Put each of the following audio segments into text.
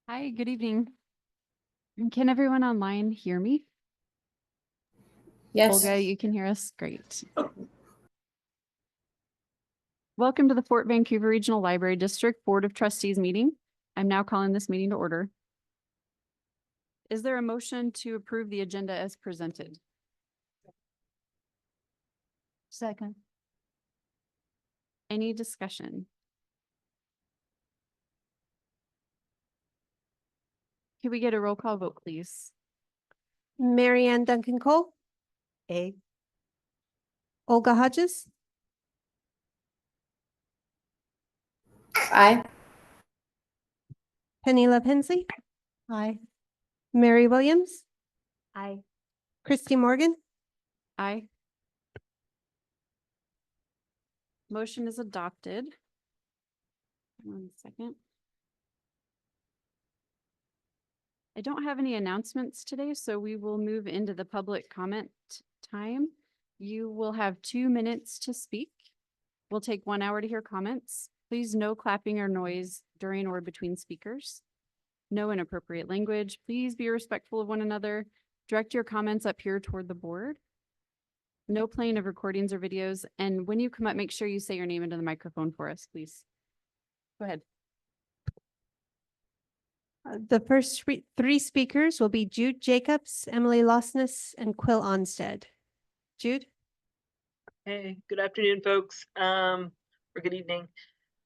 Hi, good evening. Can everyone online hear me? Yes. Olga, you can hear us? Great. Welcome to the Fort Vancouver Regional Library District Board of Trustees meeting. I'm now calling this meeting to order. Is there a motion to approve the agenda as presented? Second. Any discussion? Can we get a roll call vote, please? Marianne Duncan Cole. A. Olga Hodges. Aye. Penela Pensley. Aye. Mary Williams. Aye. Christy Morgan. Aye. Motion is adopted. 1 second. I don't have any announcements today, so we will move into the public comment time. You will have 2 minutes to speak. We'll take 1 hour to hear comments. Please no clapping or noise during or between speakers. No inappropriate language. Please be respectful of one another. Direct your comments up here toward the board. No playing of recordings or videos. And when you come up, make sure you say your name into the microphone for us, please. Go ahead. The first three speakers will be Jude Jacobs, Emily Losness, and Quill Onstead. Jude? Hey, good afternoon, folks, or good evening.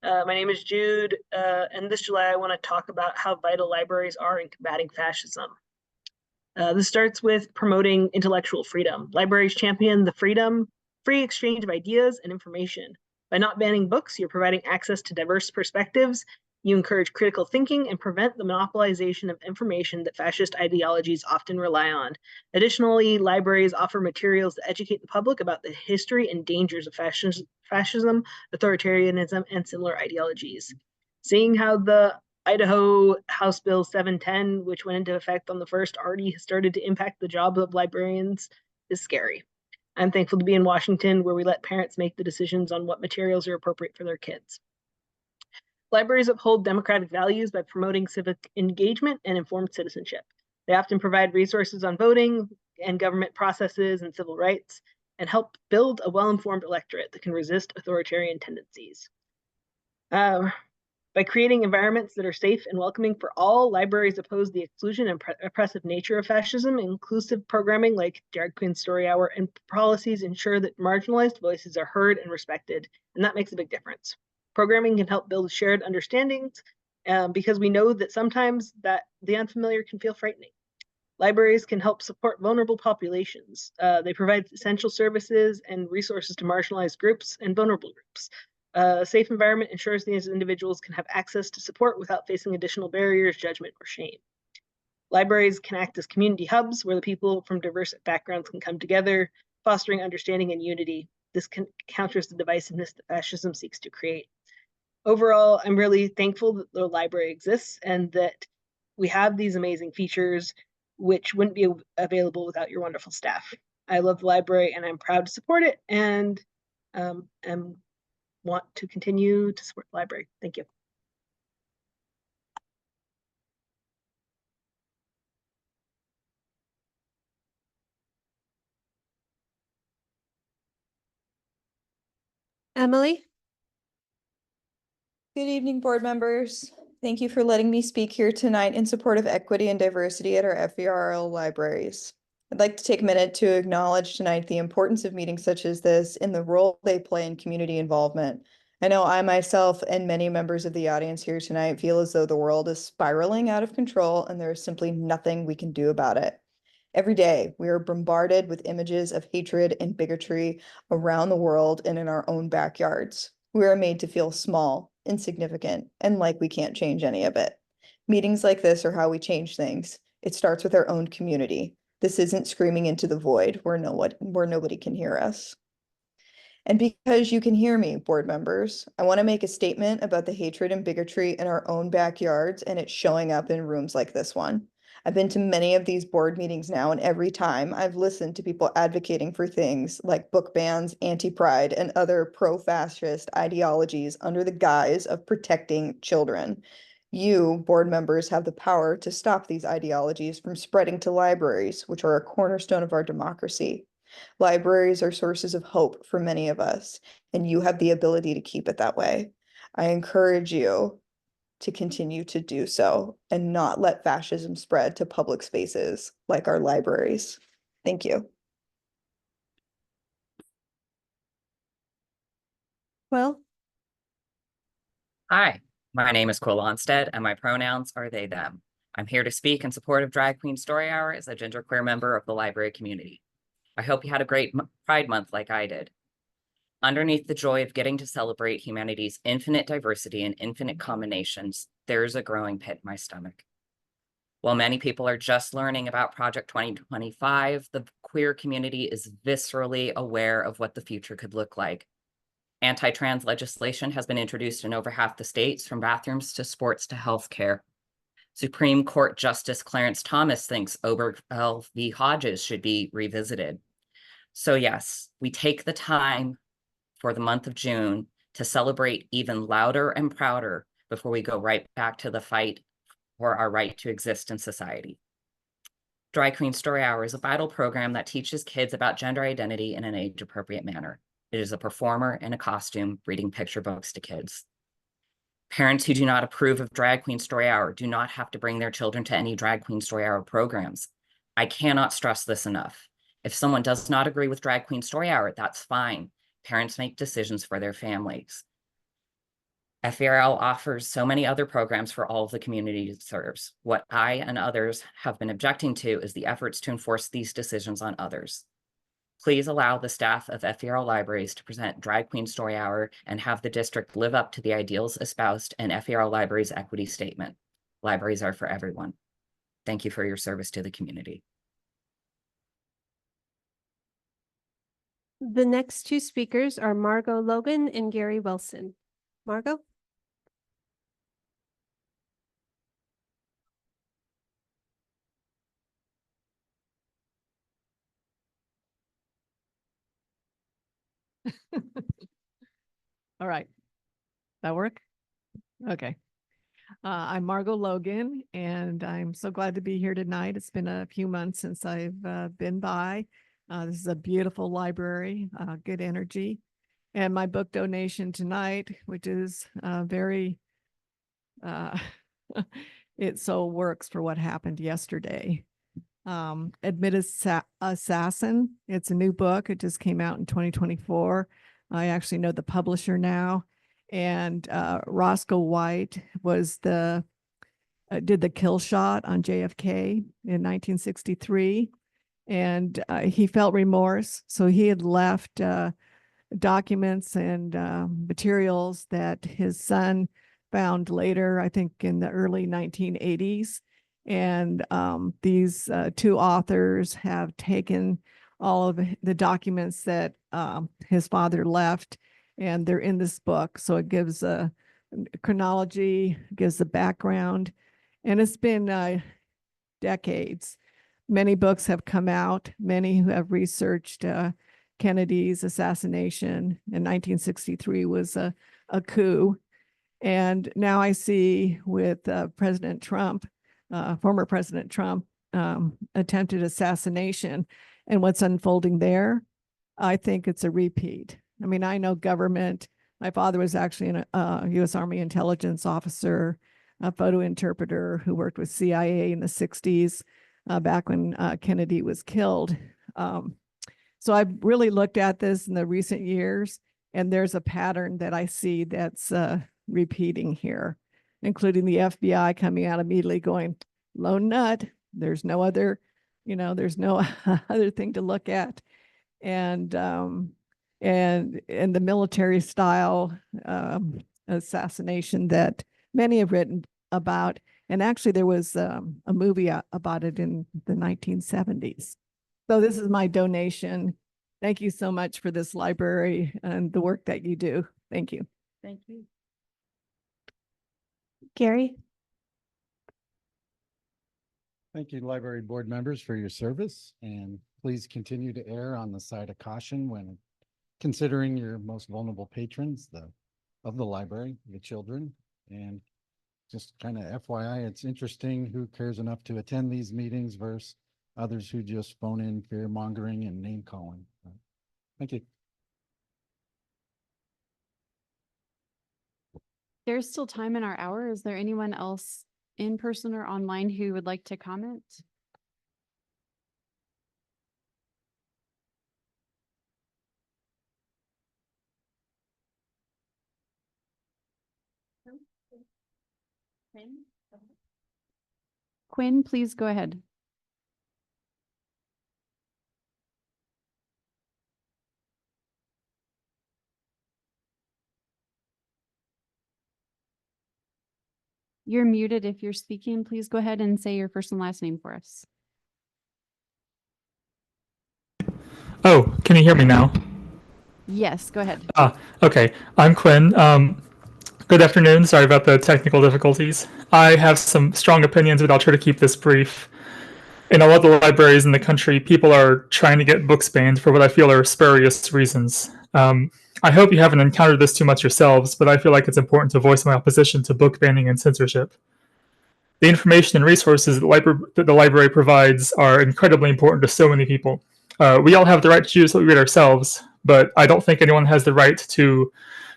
My name is Jude, and this July I want to talk about how vital libraries are in combating fascism. This starts with promoting intellectual freedom. Libraries champion the free exchange of ideas and information. By not banning books, you're providing access to diverse perspectives. You encourage critical thinking and prevent the monopolization of information that fascist ideologies often rely on. Additionally, libraries offer materials that educate the public about the history and dangers of fascism, authoritarianism, and similar ideologies. Seeing how the Idaho House Bill 710, which went into effect on the 1st, already started to impact the jobs of librarians is scary. I'm thankful to be in Washington, where we let parents make the decisions on what materials are appropriate for their kids. Libraries uphold democratic values by promoting civic engagement and informed citizenship. They often provide resources on voting and government processes and civil rights, and help build a well-informed electorate that can resist authoritarian tendencies. By creating environments that are safe and welcoming for all, libraries oppose the exclusion and oppressive nature of fascism. Inclusive programming like Drag Queen Story Hour and policies ensure that marginalized voices are heard and respected, and that makes a big difference. Programming can help build shared understandings because we know that sometimes that the unfamiliar can feel frightening. Libraries can help support vulnerable populations. They provide essential services and resources to marginalized groups and vulnerable groups. A safe environment ensures these individuals can have access to support without facing additional barriers, judgment, or shame. Libraries can act as community hubs where the people from diverse backgrounds can come together, fostering understanding and unity. This counters the divisiveness that fascism seeks to create. Overall, I'm really thankful that the library exists and that we have these amazing features which wouldn't be available without your wonderful staff. I love the library and I'm proud to support it, and want to continue to support the library. Thank you. Emily? Good evening, board members. Thank you for letting me speak here tonight in support of equity and diversity at our FVRL libraries. I'd like to take a minute to acknowledge tonight the importance of meetings such as this and the role they play in community involvement. I know I myself and many members of the audience here tonight feel as though the world is spiraling out of control and there is simply nothing we can do about it. Every day, we are bombarded with images of hatred and bigotry around the world and in our own backyards. We are made to feel small, insignificant, and like we can't change any of it. Meetings like this are how we change things. It starts with our own community. This isn't screaming into the void where nobody can hear us. And because you can hear me, board members, I want to make a statement about the hatred and bigotry in our own backyards, and it's showing up in rooms like this one. I've been to many of these board meetings now, and every time I've listened to people advocating for things like book bans, anti-pride, and other pro-fascist ideologies under the guise of protecting children. You, board members, have the power to stop these ideologies from spreading to libraries, which are a cornerstone of our democracy. Libraries are sources of hope for many of us, and you have the ability to keep it that way. I encourage you to continue to do so and not let fascism spread to public spaces like our libraries. Thank you. Quill? Hi, my name is Quill Onstead, and my pronouns are they, them. I'm here to speak in support of Drag Queen Story Hour as a genderqueer member of the library community. I hope you had a great Pride Month like I did. Underneath the joy of getting to celebrate humanity's infinite diversity and infinite combinations, there's a growing pit in my stomach. While many people are just learning about Project 2025, the queer community is viscerally aware of what the future could look like. Anti-trans legislation has been introduced in over half the states, from bathrooms to sports to healthcare. Supreme Court Justice Clarence Thomas thinks Obergefell v. Hodges should be revisited. So yes, we take the time for the month of June to celebrate even louder and prouder before we go right back to the fight for our right to exist in society. Drag Queen Story Hour is a vital program that teaches kids about gender identity in an age-appropriate manner. It is a performer in a costume reading picture books to kids. Parents who do not approve of Drag Queen Story Hour do not have to bring their children to any Drag Queen Story Hour programs. I cannot stress this enough. If someone does not agree with Drag Queen Story Hour, that's fine. Parents make decisions for their families. FVRL offers so many other programs for all of the community it serves. What I and others have been objecting to is the efforts to enforce these decisions on others. Please allow the staff of FVRL libraries to present Drag Queen Story Hour and have the district live up to the ideals espoused in FVRL Libraries' equity statement. Libraries are for everyone. Thank you for your service to the community. The next two speakers are Margot Logan and Gary Wilson. Margot? All right. That work? Okay. I'm Margot Logan, and I'm so glad to be here tonight. It's been a few months since I've been by. This is a beautiful library, good energy. And my book donation tonight, which is very, it so works for what happened yesterday. Admitted Assassin. It's a new book. It just came out in 2024. I actually know the publisher now. And Roscoe White was did the kill shot on JFK in 1963. And he felt remorse. So he had left documents and materials that his son found later, I think in the early 1980s. And these two authors have taken all of the documents that his father left, and they're in this book. So it gives a chronology, gives the background, and it's been decades. Many books have come out, many who have researched Kennedy's assassination in 1963 was a coup. And now I see with President Trump, former President Trump, attempted assassination and what's unfolding there, I think it's a repeat. I mean, I know government. My father was actually a U.S. Army intelligence officer, a photo interpreter who worked with CIA in the 60s, back when Kennedy was killed. So I've really looked at this in the recent years, and there's a pattern that I see that's repeating here, including the FBI coming out immediately going, lone nut, there's no other, there's no other thing to look at. And the military style assassination that many have written about. And actually there was a movie about it in the 1970s. So this is my donation. Thank you so much for this library and the work that you do. Thank you. Thank you. Gary? Thank you, library board members, for your service, and please continue to err on the side of caution when considering your most vulnerable patrons of the library, the children, and just kind of FYI, it's interesting who cares enough to attend these meetings versus others who just phone in fear mongering and name calling. Thank you. There's still time in our hour. Is there anyone else in person or online who would like to comment? Quinn, please go ahead. You're muted if you're speaking. Please go ahead and say your first and last name for us. Oh, can you hear me now? Yes, go ahead. Okay. I'm Quinn. Good afternoon. Sorry about the technical difficulties. I have some strong opinions, but I'll try to keep this brief. In a lot of the libraries in the country, people are trying to get books banned for what I feel are spurious reasons. I hope you haven't encountered this too much yourselves, but I feel like it's important to voice my opposition to book banning and censorship. The information and resources that the library provides are incredibly important to so many people. We all have the right to choose what we read ourselves, but I don't think anyone has the right to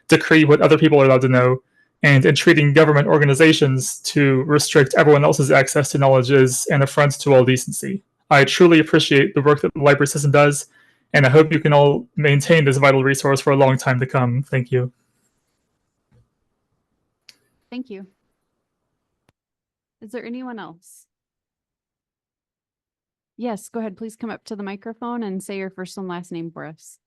decree what other people are allowed to know. And in treating government organizations to restrict everyone else's access to knowledge is an affront to all decency. I truly appreciate the work that the library system does, and I hope you can all maintain this vital resource for a long time to come. Thank you. Thank you. Is there anyone else? Yes, go ahead. Please come up to the microphone and say your first and last name for us.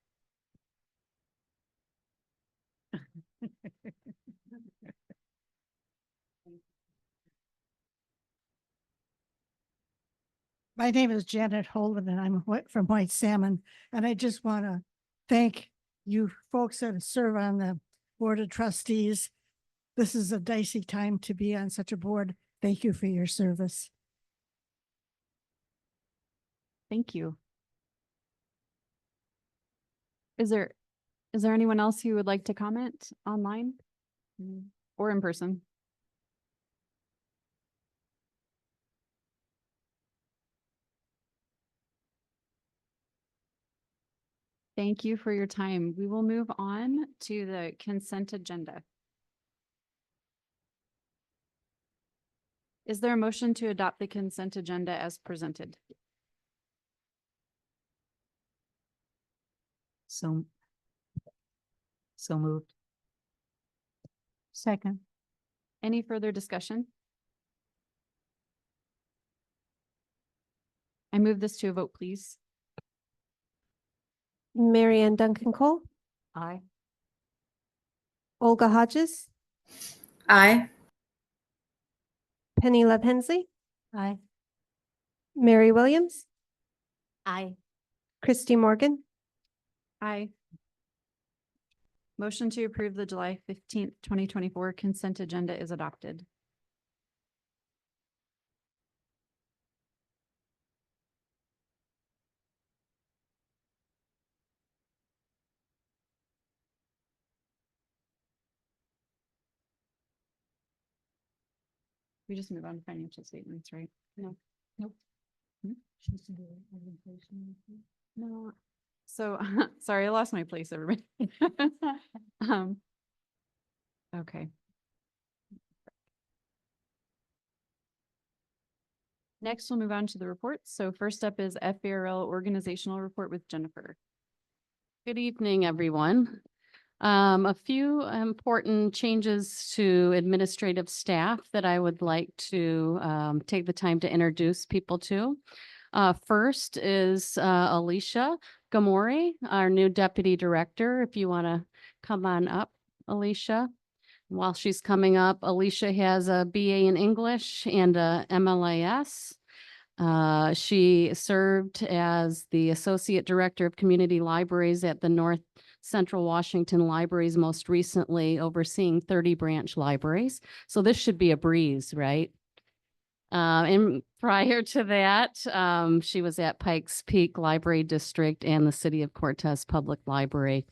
My name is Janet Holden and I'm from White Salmon. And I just want to thank you folks that serve on the Board of Trustees. This is a dicey time to be on such a board. Thank you for your service. Thank you. Is there anyone else who would like to comment online or in person? Thank you for your time. We will move on to the consent agenda. Is there a motion to adopt the consent agenda as presented? So moved. Second. Any further discussion? I move this to a vote, please. Mary Ann Duncan Cole, Aye. Olga Hodges, Aye. Penny Love Hensley, Aye. Mary Williams, Aye. Christy Morgan, Aye. Motion to approve the July 15th, 2024 consent agenda is adopted. We just move on to financial statements, right? No. Nope. No. So, sorry, I lost my place, everybody. Okay. Next, we'll move on to the reports. So first up is FVRL organizational report with Jennifer. Good evening, everyone. A few important changes to administrative staff that I would like to take the time to introduce people to. First is Alicia Gamori, our new deputy director. If you want to come on up, Alicia. While she's coming up, Alicia has a BA in English and a MLIS. She served as the Associate Director of Community Libraries at the North Central Washington Libraries, most recently overseeing 30 branch libraries. So this should be a breeze, right? And prior to that, she was at Pikes Peak Library District and the City of Cortez Public Library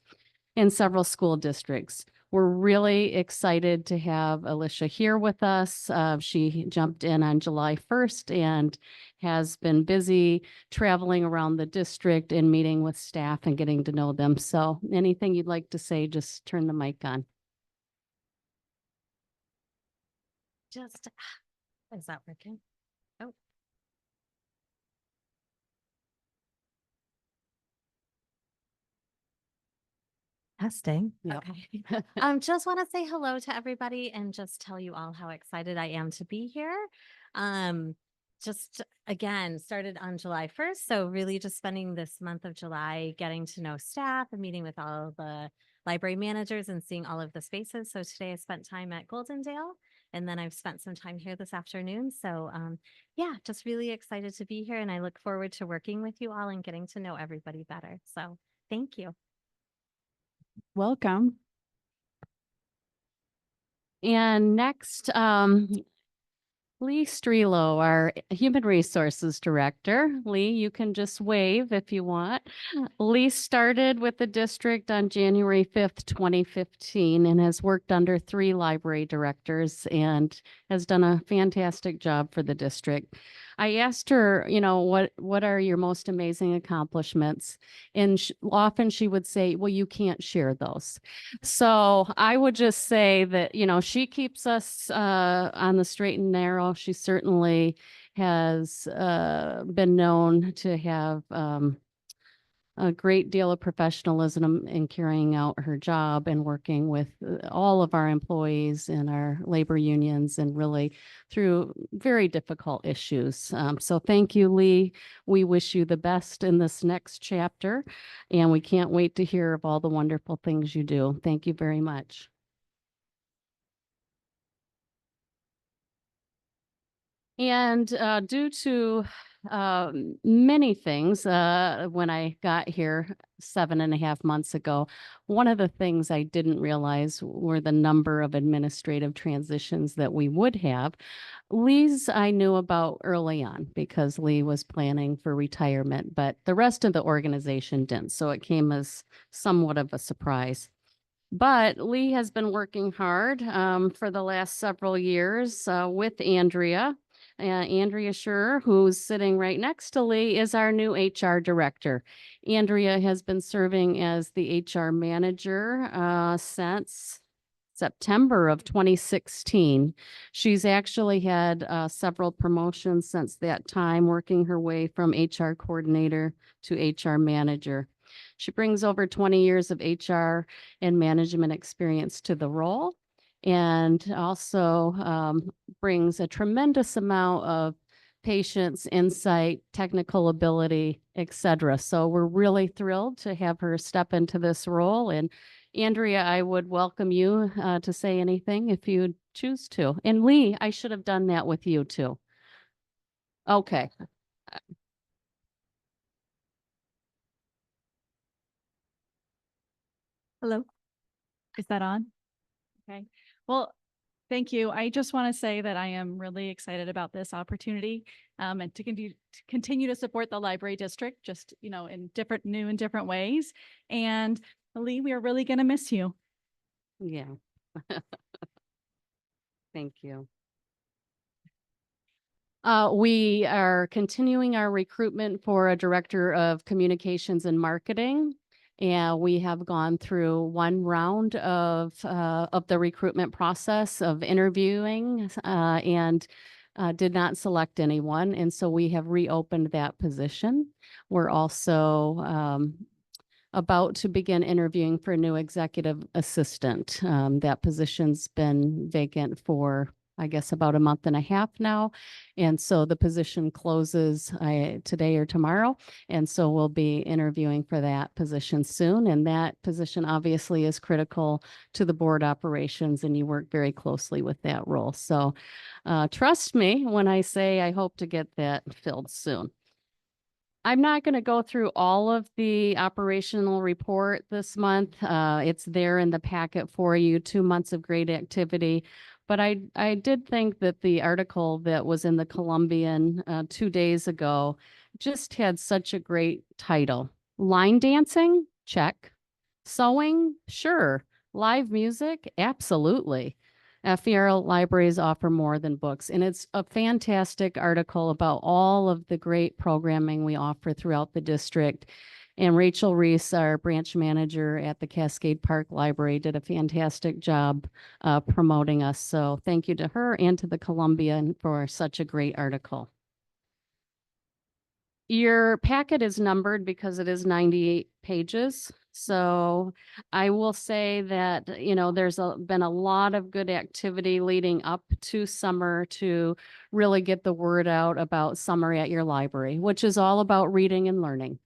and several school districts. we're really excited to have Alicia here with us. She jumped in on July 1st and has been busy traveling around the district and meeting with staff and getting to know them. So anything you'd like to say, just turn the mic on. Just, is that working? Oh. Testing. Yep. Okay. Just want to say hello to everybody and just tell you all how excited I am to be here. Just again, started on July 1st. So really just spending this month of July getting to know staff and meeting with all the library managers and seeing all of the spaces. So today I spent time at Goldendale and then I've spent some time here this afternoon. So yeah, just really excited to be here and I look forward to working with you all and getting to know everybody better. So thank you. Welcome. And next, Lee Strelo, our Human Resources Director. Lee, you can just wave if you want. Lee started with the district on January 5th, 2015, and has worked under 3 library directors and has done a fantastic job for the district. I asked her, you know, what are your most amazing accomplishments? And often she would say, well, you can't share those. So I would just say that, you know, she keeps us on the straight and narrow. She certainly has been known to have a great deal of professionalism in carrying out her job and working with all of our employees and our labor unions and really through very difficult issues. So thank you, Lee. We wish you the best in this next chapter, and we can't wait to hear of all the wonderful things you do. Thank you very much. And due to many things, when I got here 7.5 months ago, one of the things I didn't realize were the number of administrative transitions that we would have. Lee's I knew about early on because Lee was planning for retirement, but the rest of the organization didn't. So it came as somewhat of a surprise. But Lee has been working hard for the last several years with Andrea. Andrea Schur, who's sitting right next to Lee, is our new HR director. Andrea has been serving as the HR manager since September of 2016. She's actually had several promotions since that time, working her way from HR coordinator to HR manager. She brings over 20 years of HR and management experience to the role, and also brings a tremendous amount of patience, insight, technical ability, etc. So we're really thrilled to have her step into this role. And Andrea, I would welcome you to say anything if you choose to. And Lee, I should have done that with you too. Okay. Hello. Is that on? Okay. Well, thank you. I just want to say that I am really excited about this opportunity and to continue to support the library district, just, you know, in new and different ways. And Lee, we are really going to miss you. Yeah. Thank you. We are continuing our recruitment for a director of communications and marketing. And we have gone through one round of the recruitment process of interviewing and did not select anyone. And so we have reopened that position. We're also about to begin interviewing for a new executive assistant. That position's been vacant for, I guess, about a month and a half now. And so the position closes today or tomorrow. And so we'll be interviewing for that position soon. And that position obviously is critical to the board operations, and you work very closely with that role. So trust me when I say I hope to get that filled soon. I'm not going to go through all of the operational report this month. It's there in the packet for you, 2 months of great activity. But I did think that the article that was in the Columbian 2 days ago just had such a great title. Line dancing? Check. Sewing? Sure. Live music? Absolutely. FVRL libraries offer more than books, and it's a fantastic article about all of the great programming we offer throughout the district. And Rachel Reese, our branch manager at the Cascade Park Library, did a fantastic job promoting us. So thank you to her and to the Columbian for such a great article. Your packet is numbered because it is 98 pages. So I will say that, you know, there's been a lot of good activity leading up to summer to really get the word out about summer at your library, which is all about reading and learning.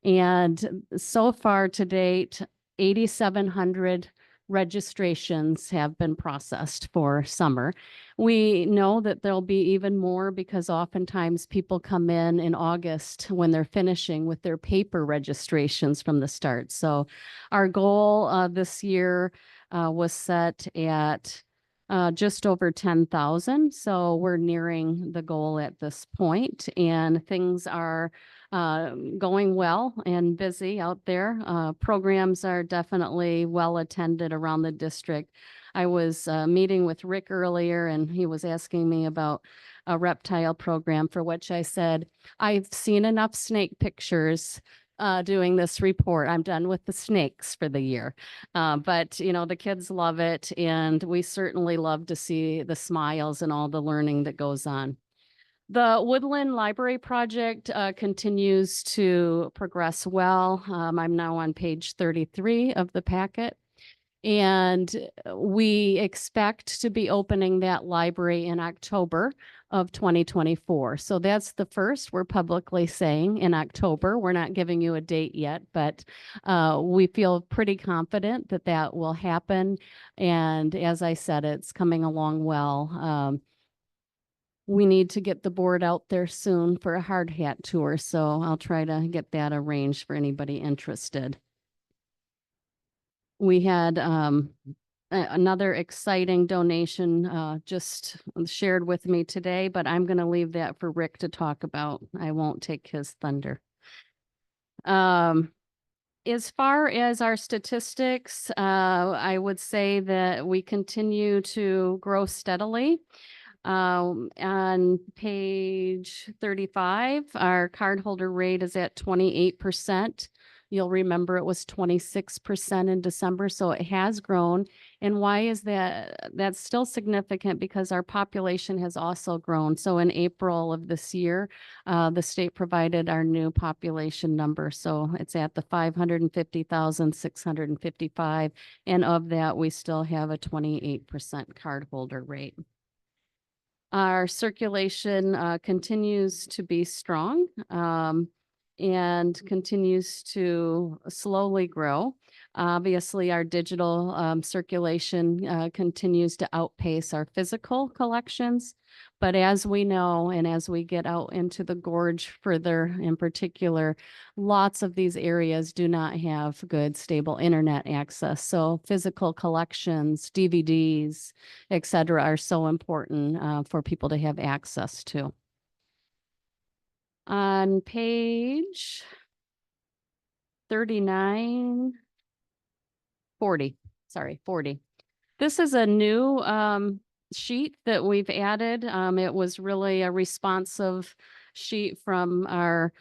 And so far to date, 8,700 registrations have been processed for summer. We know that there'll be even more because oftentimes people come in August when they're finishing with their paper registrations from the start. So our goal this year was set at just over 10,000. So we're nearing the goal at this point, and things are going well and busy out there. Programs are definitely well attended around the district. I was meeting with Rick earlier, and he was asking me about a reptile program, for which I said, I've seen enough snake pictures doing this report. I'm done with the snakes for the year. But, you know, the kids love it, and we certainly love to see the smiles and all the learning that goes on. The Woodland Library project continues to progress well. I'm now on page 33 of the packet. And we expect to be opening that library in October of 2024. So that's the first we're publicly saying in October. We're not giving you a date yet, but we feel pretty confident that that will happen. And as I said, it's coming along well. We need to get the board out there soon for a hard hat tour, so I'll try to get that arranged for anybody interested. We had another exciting donation just shared with me today, but I'm going to leave that for Rick to talk about. I won't take his thunder. As far as our statistics, I would say that we continue to grow steadily. On page 35, our cardholder rate is at 28%. You'll remember it was 26% in December, so it has grown. And why is that? That's still significant because our population has also grown. So in April of this year, the state provided our new population number. So it's at the 550,655. And of that, we still have a 28% cardholder rate. Our circulation continues to be strong and continues to slowly grow. Obviously, our digital circulation continues to outpace our physical collections. But as we know, and as we get out into the gorge further in particular, lots of these areas do not have good, stable internet access. So physical collections, DVDs, et cetera, are so important for people to have access to. On page 39, 40, sorry, 40. This is a new sheet that we've added. It was really a responsive sheet from our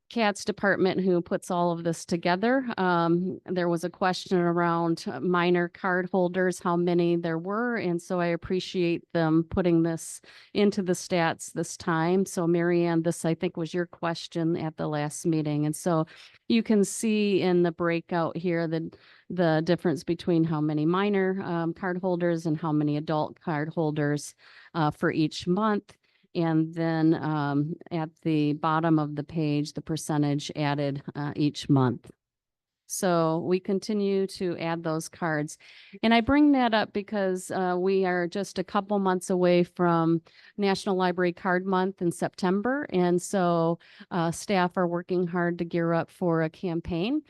CATS department who puts all of this together. There was a question around minor card holders, how many there were. And so I appreciate them putting this into the stats this time. So Marianne, this I think was your question at the last meeting. And so you can see in the breakout here the difference between how many minor card holders and how many adult card holders for each month. And then at the bottom of the page, the percentage added each month. So we continue to add those cards. And I bring that up because we are just a couple months away from National Library Card Month in September. And so staff are working hard to gear up for a campaign.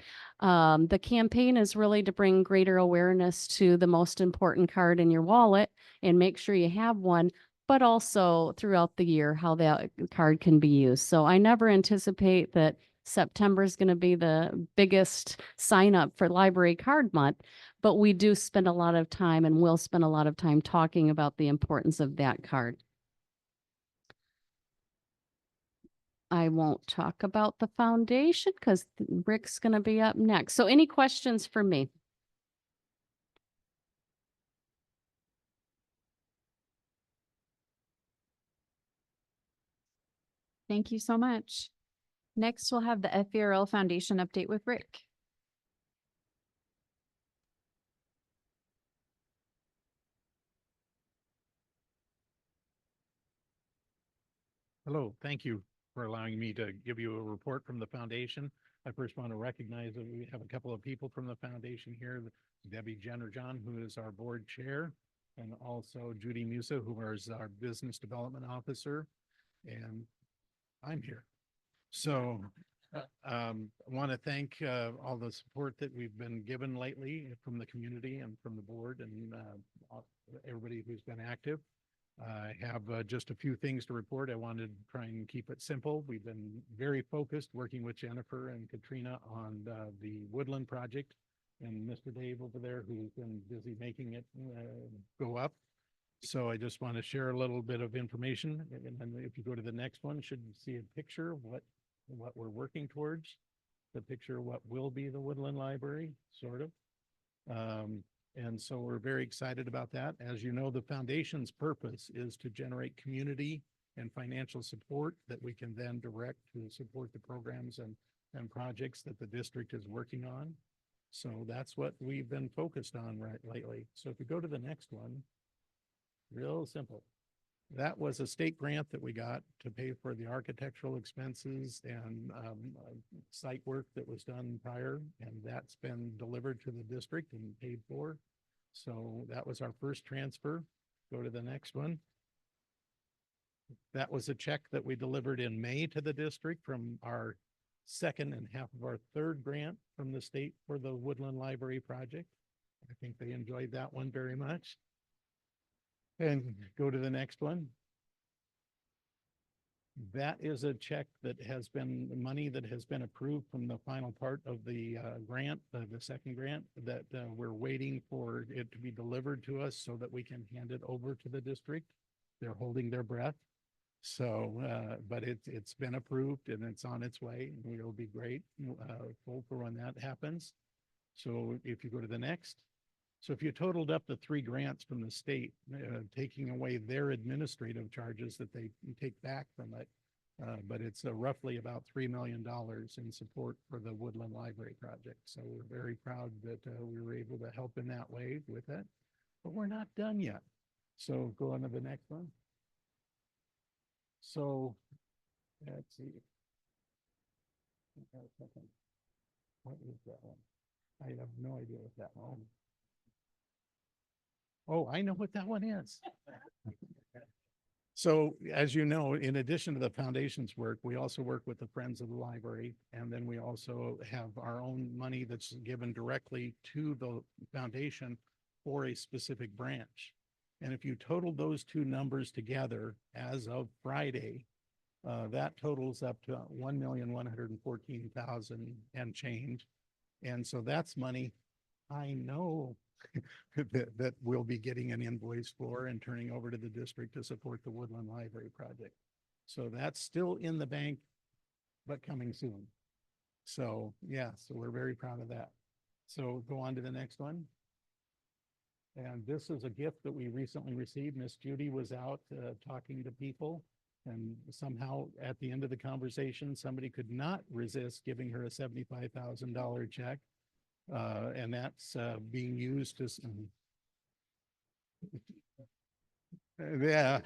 The campaign is really to bring greater awareness to the most important card in your wallet and make sure you have one, but also throughout the year how that card can be used. So I never anticipate that September is going to be the biggest sign up for Library Card Month, but we do spend a lot of time and will spend a lot of time talking about the importance of that card. I won't talk about the foundation because Rick's going to be up next. So any questions for me? Thank you so much. Next, we'll have the FVRL Foundation update with Rick. Hello, thank you for allowing me to give you a report from the foundation. I first want to recognize that we have a couple of people from the foundation here, Debbie Jenner-John, who is our board chair, and also Judy Musa, who is our business development officer, and I'm here. So I want to thank all the support that we've been given lately from the community and from the board and everybody who's been active. I have just a few things to report. I wanted to try and keep it simple. We've been very focused working with Jennifer and Katrina on the Woodland project, and Mr. Dave over there who's been busy making it go up. So I just want to share a little bit of information. And then if you go to the next one, should see a picture of what we're working towards, the picture of what will be the Woodland Library, sort of. And so we're very excited about that. As you know, the foundation's purpose is to generate community and financial support that we can then direct to support the programs and projects that the district is working on. So that's what we've been focused on lately. So if you go to the next one, real simple. That was a state grant that we got to pay for the architectural expenses and site work that was done prior, and that's been delivered to the district and paid for. So that was our first transfer. Go to the next one. That was a check that we delivered in May to the district from our second and half of our third grant from the state for the Woodland Library project. I think they enjoyed that one very much. And go to the next one. That is a check that has been money that has been approved from the final part of the grant, the second grant, that we're waiting for it to be delivered to us so that we can hand it over to the district. They're holding their breath. So, but it's been approved and it's on its way. It'll be great for when that happens. So if you go to the next. So if you totaled up the three grants from the state, taking away their administrative charges that they take back from it, but it's roughly about $3 million in support for the Woodland Library project. So we're very proud that we were able to help in that way with it, but we're not done yet. So go on to the next one. So let's see. What is that one? I have no idea what that one is. Oh, I know what that one is. So as you know, in addition to the foundation's work, we also work with the Friends of the Library. And then we also have our own money that's given directly to the foundation for a specific branch. And if you total those two numbers together as of Friday, that totals up to 1,114,000 and change. And so that's money I know that we'll be getting an invoice for and turning over to the district to support the Woodland Library project. So that's still in the bank, but coming soon. So yeah, so we're very proud of that. So go on to the next one. And this is a gift that we recently received. Miss Judy was out talking to people, and somehow at the end of the conversation, somebody could not resist giving her a $75,000 check. And that's being used as, yeah.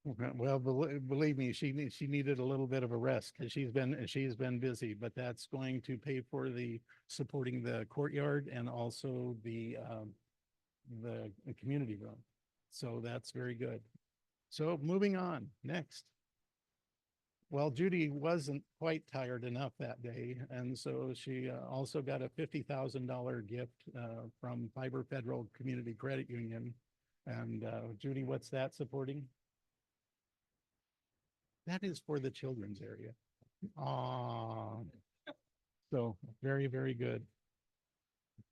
Well, believe me, she needed a little bit of a rest because she's been busy, but that's going to pay for the supporting the courtyard and also the community room. So that's very good. So moving on, next. Well, Judy wasn't quite tired enough that day, and so she also got a $50,000 gift from Fiber Federal Community Credit Union. And Judy, what's that supporting? That is for the children's area. So very, very good.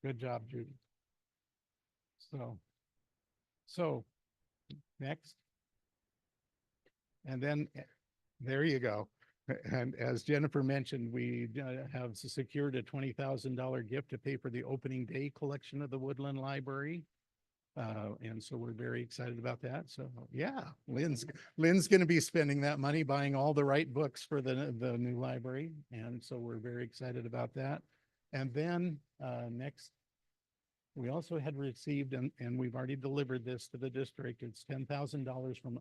Good job, Judy. So next. And then there you go. And as Jennifer mentioned, we have secured a $20,000 gift to pay for the opening day collection of the Woodland Library. And so we're very excited about that. So yeah, Lynn's going to be spending that money buying all the right books for the new library. And so we're very excited about that. And then next, we also had received, and we've already delivered this to the district, it's $10,000 from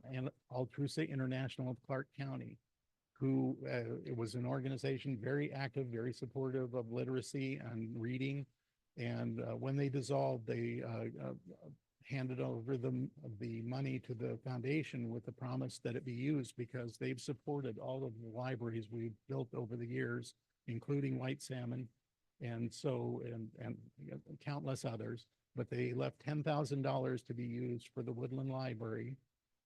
Altrusa International of Clark County, who it was an organization very active, very supportive of literacy and reading. And when they dissolved, they handed over the money to the foundation with the promise that it be used because they've supported all of the libraries we've built over the years, including White Salmon, and so and countless others. But they left $10,000 to be used for the Woodland Library,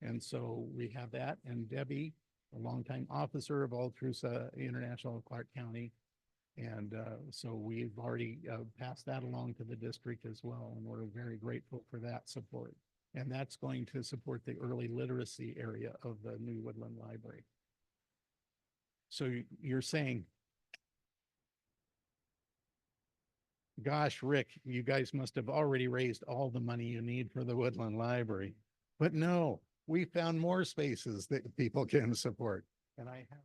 and so we have that. And Debbie, a longtime officer of Altrusa International of Clark County, and so we've already passed that along to the district as well, and we're very grateful for that support. And that's going to support the early literacy area of the new Woodland Library. So you're saying, gosh, Rick, you guys must have already raised all the money you need for the Woodland Library. But no, we found more spaces that people can support. And I have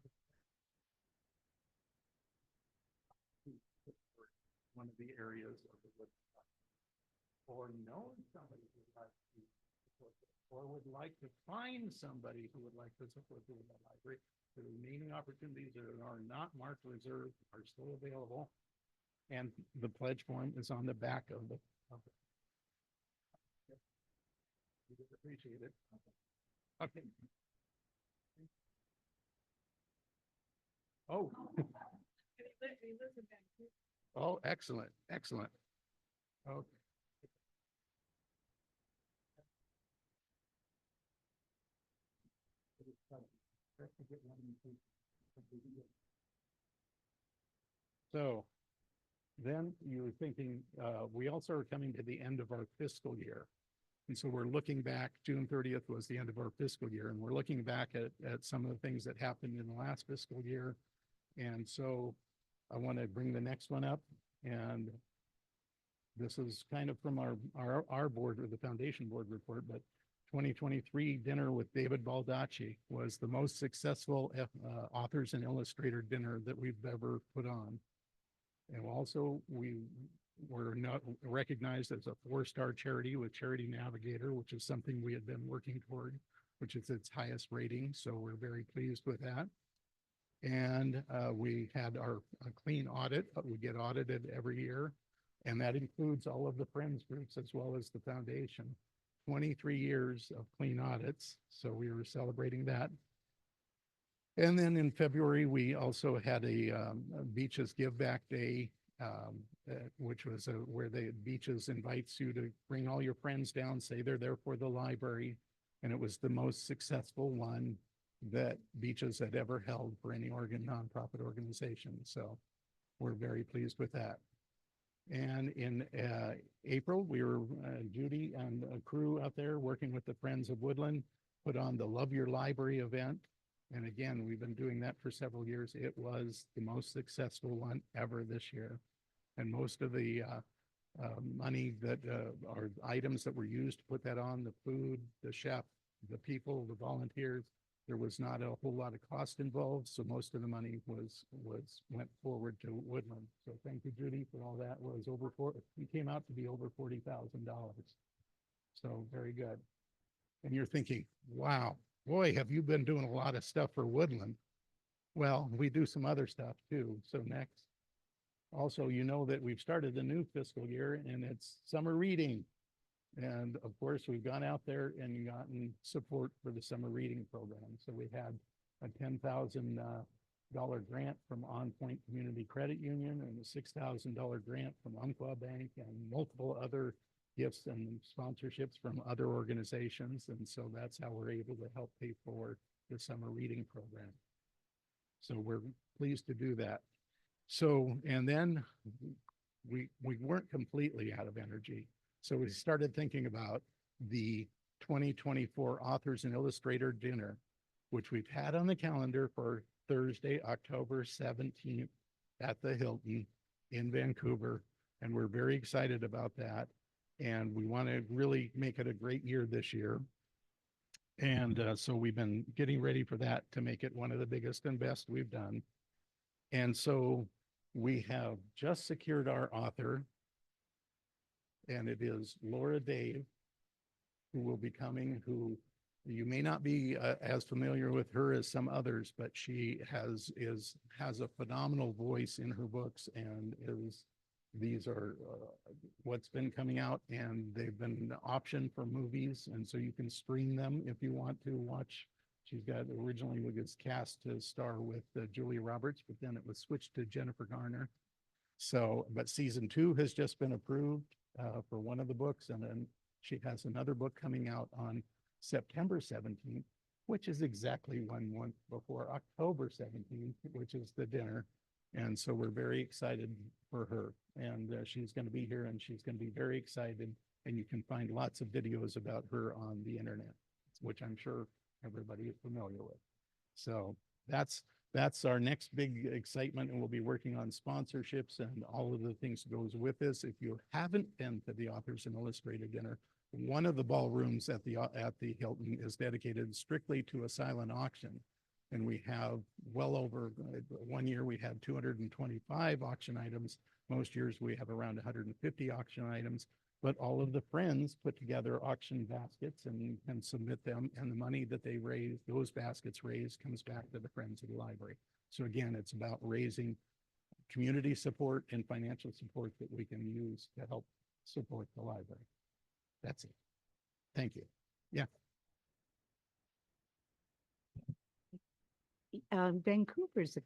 one of the areas of the Woodland Library, or know somebody who would like to support it, or would like to find somebody who would like to support the Woodland Library. The remaining opportunities that are not marked reserved are still available. And the pledge form is on the back of the. We would appreciate it. Okay. Oh. Oh, excellent, excellent. Okay. So then you're thinking, we also are coming to the end of our fiscal year. And so we're looking back, June 30th was the end of our fiscal year, and we're looking back at some of the things that happened in the last fiscal year. And so I want to bring the next one up. And this is kind of from our board, or the foundation board report, but 2023 dinner with David Baldacci was the most successful authors and illustrator dinner that we've ever put on. And also we were not recognized as a 4-star charity with Charity Navigator, which is something we had been working toward, which is its highest rating. So we're very pleased with that. And we had our clean audit. We get audited every year. And that includes all of the Friends groups as well as the foundation. 23 years of clean audits. So we were celebrating that. And then in February, we also had a Beaches Give Back Day, which was where the Beaches invites you to bring all your friends down, say they're there for the library. And it was the most successful one that Beaches had ever held for any nonprofit organization. So we're very pleased with that. And in April, we were, Judy and a crew out there working with the Friends of Woodland, put on the Love Your Library event. And again, we've been doing that for several years. It was the most successful one ever this year. And most of the money that are items that were used to put that on, the food, the chef, the people, the volunteers, there was not a whole lot of cost involved. So most of the money went forward to Woodland. So thank you, Judy, for all that. It came out to be over $40,000. So very good. And you're thinking, wow, boy, have you been doing a lot of stuff for Woodland? Well, we do some other stuff too. So next. Also, you know that we've started the new fiscal year and it's summer reading. And of course, we've gone out there and gotten support for the summer reading program. So we had a $10,000 grant from On Point Community Credit Union and a $6,000 grant from Umpqua Bank and multiple other gifts and sponsorships from other organizations. And so that's how we're able to help pay for the summer reading program. So we're pleased to do that. So, and then we weren't completely out of energy. So we started thinking about the 2024 Authors and Illustrator Dinner, which we've had on the calendar for Thursday, October 17th at the Hilton in Vancouver. And we're very excited about that. And we want to really make it a great year this year. And so we've been getting ready for that to make it one of the biggest and best we've done. And so we have just secured our author, and it is Laura Dave, who will be coming, who you may not be as familiar with her as some others, but she has a phenomenal voice in her books, and these are what's been coming out, and they've been optioned for movies, and so you can stream them if you want to watch. She's got originally was cast to star with Julia Roberts, but then it was switched to Jennifer Garner. So, but season 2 has just been approved for one of the books, and then she has another book coming out on September 17th, which is exactly 1 month before October 17th, which is the dinner. And so we're very excited for her, and she's going to be here, and she's going to be very excited. And you can find lots of videos about her on the internet, which I'm sure everybody is familiar with. So that's our next big excitement, and we'll be working on sponsorships and all of the things that goes with this. If you haven't been to the Authors and Illustrator Dinner, one of the ballrooms at the Hilton is dedicated strictly to a silent auction. And we have well over 1 year, we had 225 auction items. Most years we have around 150 auction items, but all of the friends put together auction baskets and can submit them. And the money that they raise, those baskets raised, comes back to the Friends of the Library. So again, it's about raising community support and financial support that we can use to help support the library. That's it. Thank you. Yeah. Vancouver's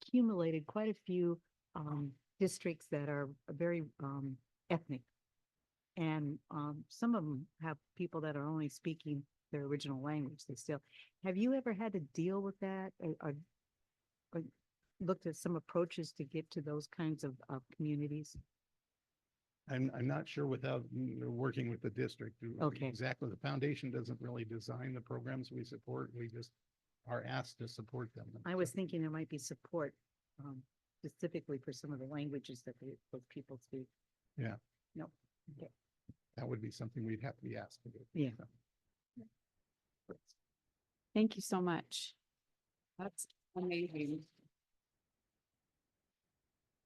accumulated quite a few districts that are very ethnic. And some of them have people that are only speaking their original language. Have you ever had to deal with that or looked at some approaches to get to those kinds of communities? I'm not sure without working with the district. Okay. Exactly. The foundation doesn't really design the programs we support. We just are asked to support them. I was thinking there might be support specifically for some of the languages that those people speak. Yeah. No. Okay. That would be something we'd have to be asked to do. Yeah. So. Thank you so much. That's amazing.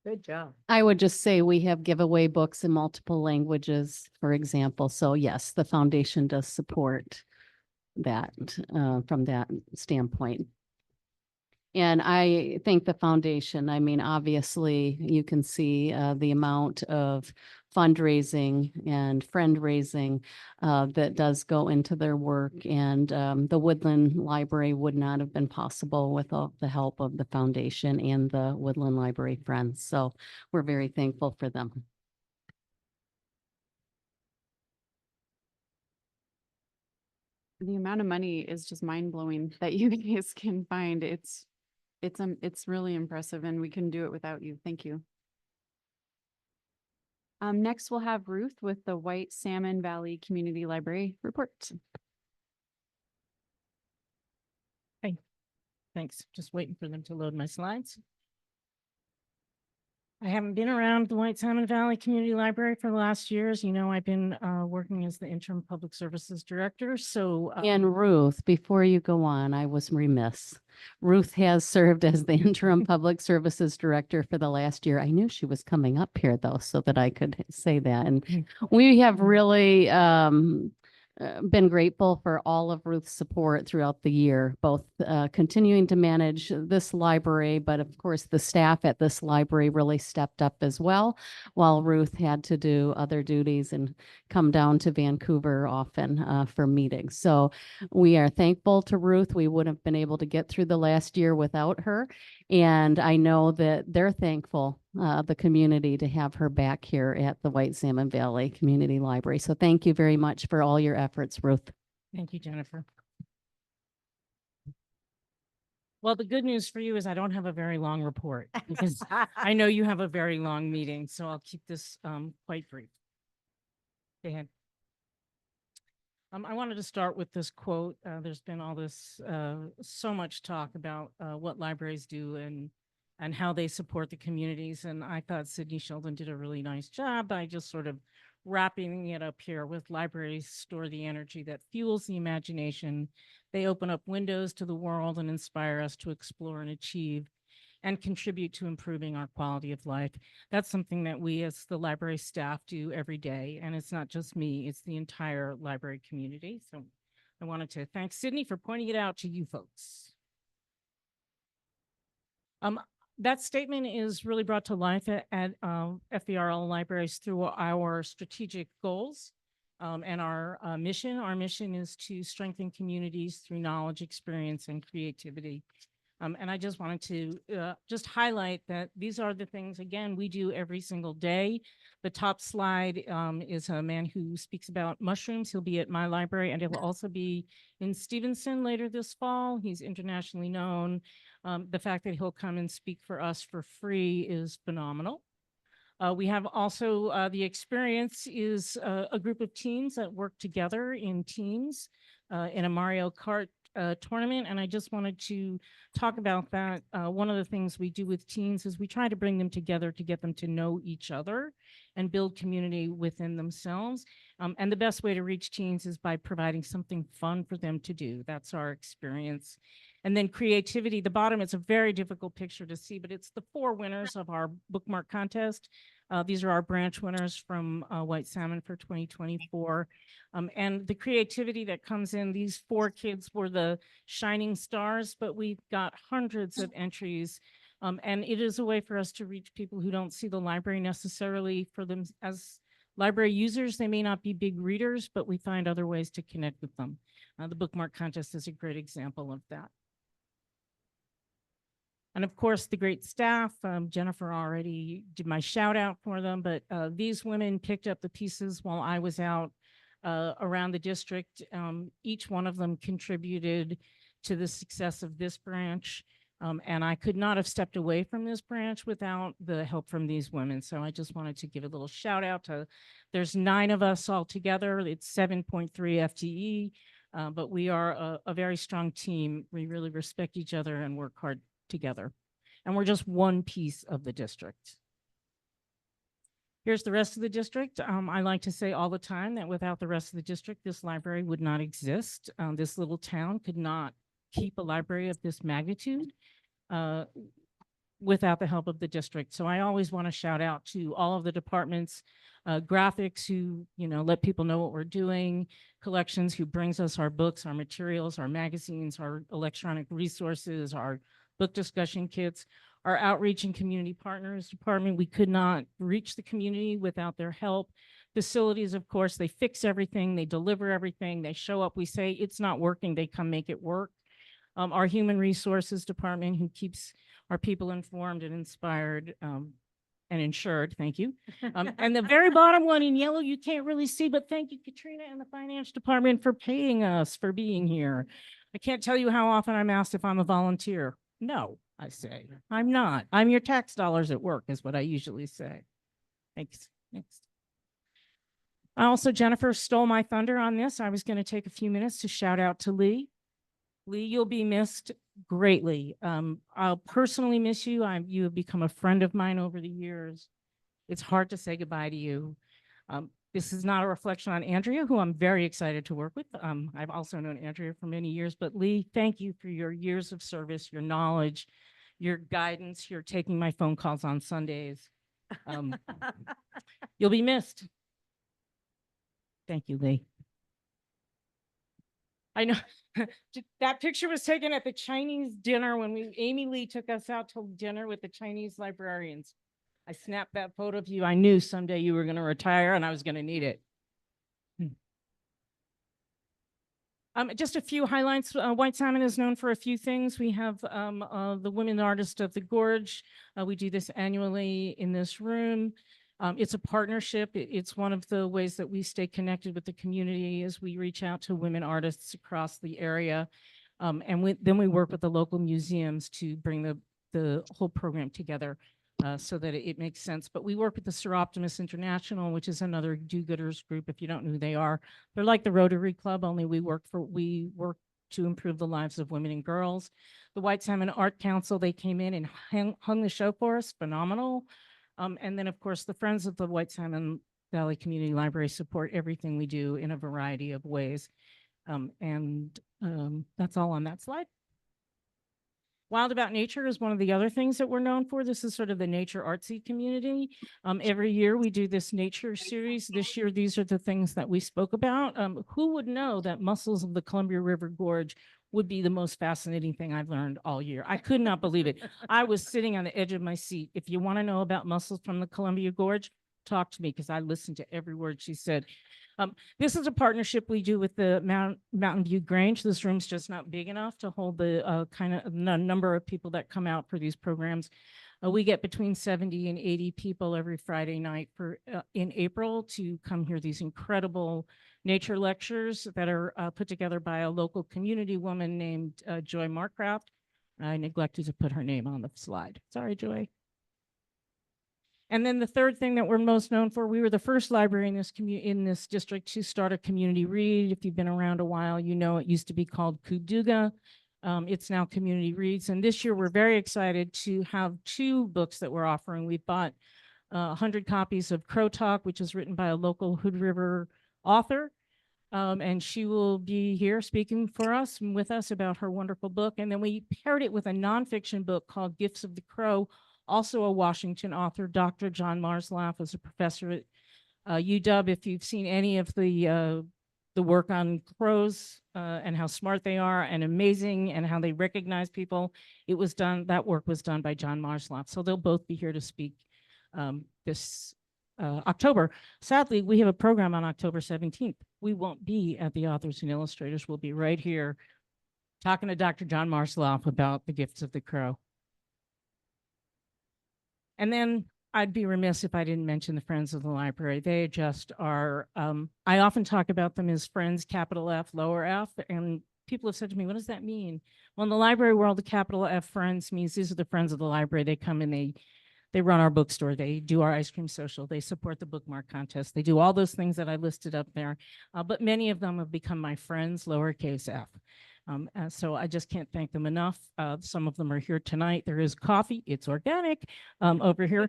Good job. I would just say we have giveaway books in multiple languages, for example. So yes, the foundation does support that from that standpoint. And I thank the foundation. I mean, obviously, you can see the amount of fundraising and friend raising that does go into their work. And the Woodland Library would not have been possible without the help of the foundation and the Woodland Library Friends. So we're very thankful for them. The amount of money is just mind blowing that you guys can find. It's really impressive, and we couldn't do it without you. Thank you. Next we'll have Ruth with the White Salmon Valley Community Library report. Hey, thanks. Just waiting for them to load my slides. I haven't been around the White Salmon Valley Community Library for the last years. You know, I've been working as the interim public services director. So And Ruth, before you go on, I was remiss. Ruth has served as the interim public services director for the last year. I knew she was coming up here though, so that I could say that. And we have really been grateful for all of Ruth's support throughout the year, both continuing to manage this library, but of course the staff at this library really stepped up as well, while Ruth had to do other duties and come down to Vancouver often for meetings. So we are thankful to Ruth. We wouldn't have been able to get through the last year without her. And I know that they're thankful, the community, to have her back here at the White Salmon Valley Community Library. So thank you very much for all your efforts, Ruth. thank you, Jennifer. Well, the good news for you is I don't have a very long report because I know you have a very long meeting, so I'll keep this quite brief. Go ahead. I wanted to start with this quote. There's been all this, so much talk about what libraries do and how they support the communities. And I thought Sydney Sheldon did a really nice job by just sort of wrapping it up here with libraries store the energy that fuels the imagination. They open up windows to the world and inspire us to explore and achieve and contribute to improving our quality of life. That's something that we as the library staff do every day. And it's not just me, it's the entire library community. So I wanted to thank Sydney for pointing it out to you folks. That statement is really brought to life at FVRL libraries through our strategic goals and our mission. Our mission is to strengthen communities through knowledge, experience, and creativity. And I just wanted to just highlight that these are the things, again, we do every single day. The top slide is a man who speaks about mushrooms. He'll be at my library, and he'll also be in Stevenson later this fall. He's internationally known. The fact that he'll come and speak for us for free is phenomenal. We have also the experience is a group of teens that work together in teams in a Mario Kart tournament. And I just wanted to talk about that. One of the things we do with teens is we try to bring them together to get them to know each other and build community within themselves. And the best way to reach teens is by providing something fun for them to do. That's our experience. And then creativity, the bottom, it's a very difficult picture to see, but it's the 4 winners of our bookmark contest. These are our branch winners from White Salmon for 2024. And the creativity that comes in, these 4 kids were the shining stars, but we've got hundreds of entries. And it is a way for us to reach people who don't see the library necessarily for them as library users. They may not be big readers, but we find other ways to connect with them. The bookmark contest is a great example of that. And of course, the great staff, Jennifer already did my shout out for them, but these women picked up the pieces while I was out around the district. Each one of them contributed to the success of this branch. And I could not have stepped away from this branch without the help from these women. So I just wanted to give a little shout out to, there's 9 of us all together. It's 7.3 FTE, but we are a very strong team. We really respect each other and work hard together. And we're just one piece of the district. Here's the rest of the district. I like to say all the time that without the rest of the district, this library would not exist. This little town could not keep a library of this magnitude without the help of the district. So I always want to shout out to all of the departments, graphics who, let people know what we're doing, collections who brings us our books, our materials, our magazines, our electronic resources, our book discussion kits, our outreach and community partners department. We could not reach the community without their help. Facilities, of course, they fix everything, they deliver everything, they show up, we say it's not working, they come make it work. Our human resources department who keeps our people informed and inspired and insured, thank you. And the very bottom one in yellow, you can't really see, but thank you, Katrina and the finance department for paying us for being here. I can't tell you how often I'm asked if I'm a volunteer. No, I say, I'm not. I'm your tax dollars at work is what I usually say. Thanks. Next. Jennifer stole my thunder on this. I was going to take a few minutes to shout out to Lee. Lee, you'll be missed greatly. I'll personally miss you. You have become a friend of mine over the years. It's hard to say goodbye to you. This is not a reflection on Andrea, who I'm very excited to work with. I've also known Andrea for many years, but Lee, thank you for your years of service, your knowledge, your guidance, your taking my phone calls on Sundays. You'll be missed. Thank you, Lee. I know that picture was taken at the Chinese dinner when Amy Lee took us out to dinner with the Chinese librarians. I snapped that photo of you. I knew someday you were going to retire and I was going to need it. Just a few highlights. White Salmon is known for a few things. We have the Women Artist of the Gorge. We do this annually in this room. It's a partnership. It's one of the ways that we stay connected with the community as we reach out to women artists across the area. Then we work with the local museums to bring the whole program together so that it makes sense. But we work with the Sir Optimus International, which is another do-gooders group. If you don't know who they are, they're like the Rotary Club, only we work to improve the lives of women and girls. The White Salmon Art Council, they came in and hung the show for us, phenomenal. And then, of course, the Friends of the White Salmon Valley Community Library support everything we do in a variety of ways. That's all on that slide. Wild About Nature is one of the other things that we're known for. This is sort of the nature artsy community. Every year we do this nature series. This year, these are the things that we spoke about. Who would know that mussels of the Columbia River Gorge would be the most fascinating thing I've learned all year? I could not believe it. I was sitting on the edge of my seat. If you want to know about mussels from the Columbia Gorge, talk to me because I listened to every word she said. This is a partnership we do with the Mountain View Grange. This room's just not big enough to hold the kind of number of people that come out for these programs. We get between 70 and 80 people every Friday night in April to come hear these incredible nature lectures that are put together by a local community woman named Joy Marcraft. I neglected to put her name on the slide. Sorry, Joy. And then the third thing that we're most known for, we were the first library in this district to start a community read. If you've been around a while, you know it used to be called Kuduga. It's now Community Reads. And this year we're very excited to have 2 books that we're offering. We bought 100 copies of Crow Talk, which is written by a local Hood River author. And she will be here speaking for us and with us about her wonderful book. And then we paired it with a nonfiction book called Gifts of the Crow, also a Washington author. Dr. John Marslaff is a professor at UW. If you've seen any of the work on crows and how smart they are and amazing and how they recognize people, that work was done by John Marslaff. So they'll both be here to speak this October. Sadly, we have a program on October 17th. We won't be at the Authors and Illustrators. We'll be right here talking to Dr. John Marslaff about the Gifts of the Crow. And then I'd be remiss if I didn't mention the Friends of the Library. They just are, I often talk about them as friends, capital F, lower F, and people have said to me, what does that mean? Well, in the library world, the capital F friends means these are the friends of the library. They come and they run our bookstore. They do our ice cream social. They support the bookmark contest. They do all those things that I listed up there. But many of them have become my friends, lowercase f. So I just can't thank them enough. Some of them are here tonight. There is coffee. It's organic over here.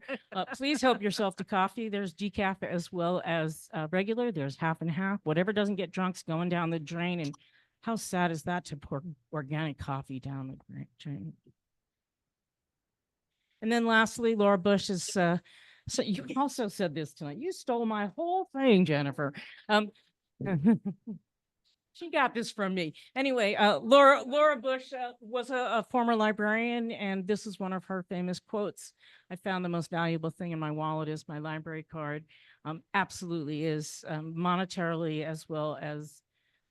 Please help yourself to coffee. There's decaf as well as regular. There's half and half. Whatever doesn't get drunk's going down the drain. And how sad is that to pour organic coffee down the drain? And then lastly, Laura Bush is, so you also said this tonight. You stole my whole thing, Jennifer. She got this from me. Anyway, Laura Bush was a former librarian, and this is one of her famous quotes. I found the most valuable thing in my wallet is my library card. Absolutely is monetarily as well as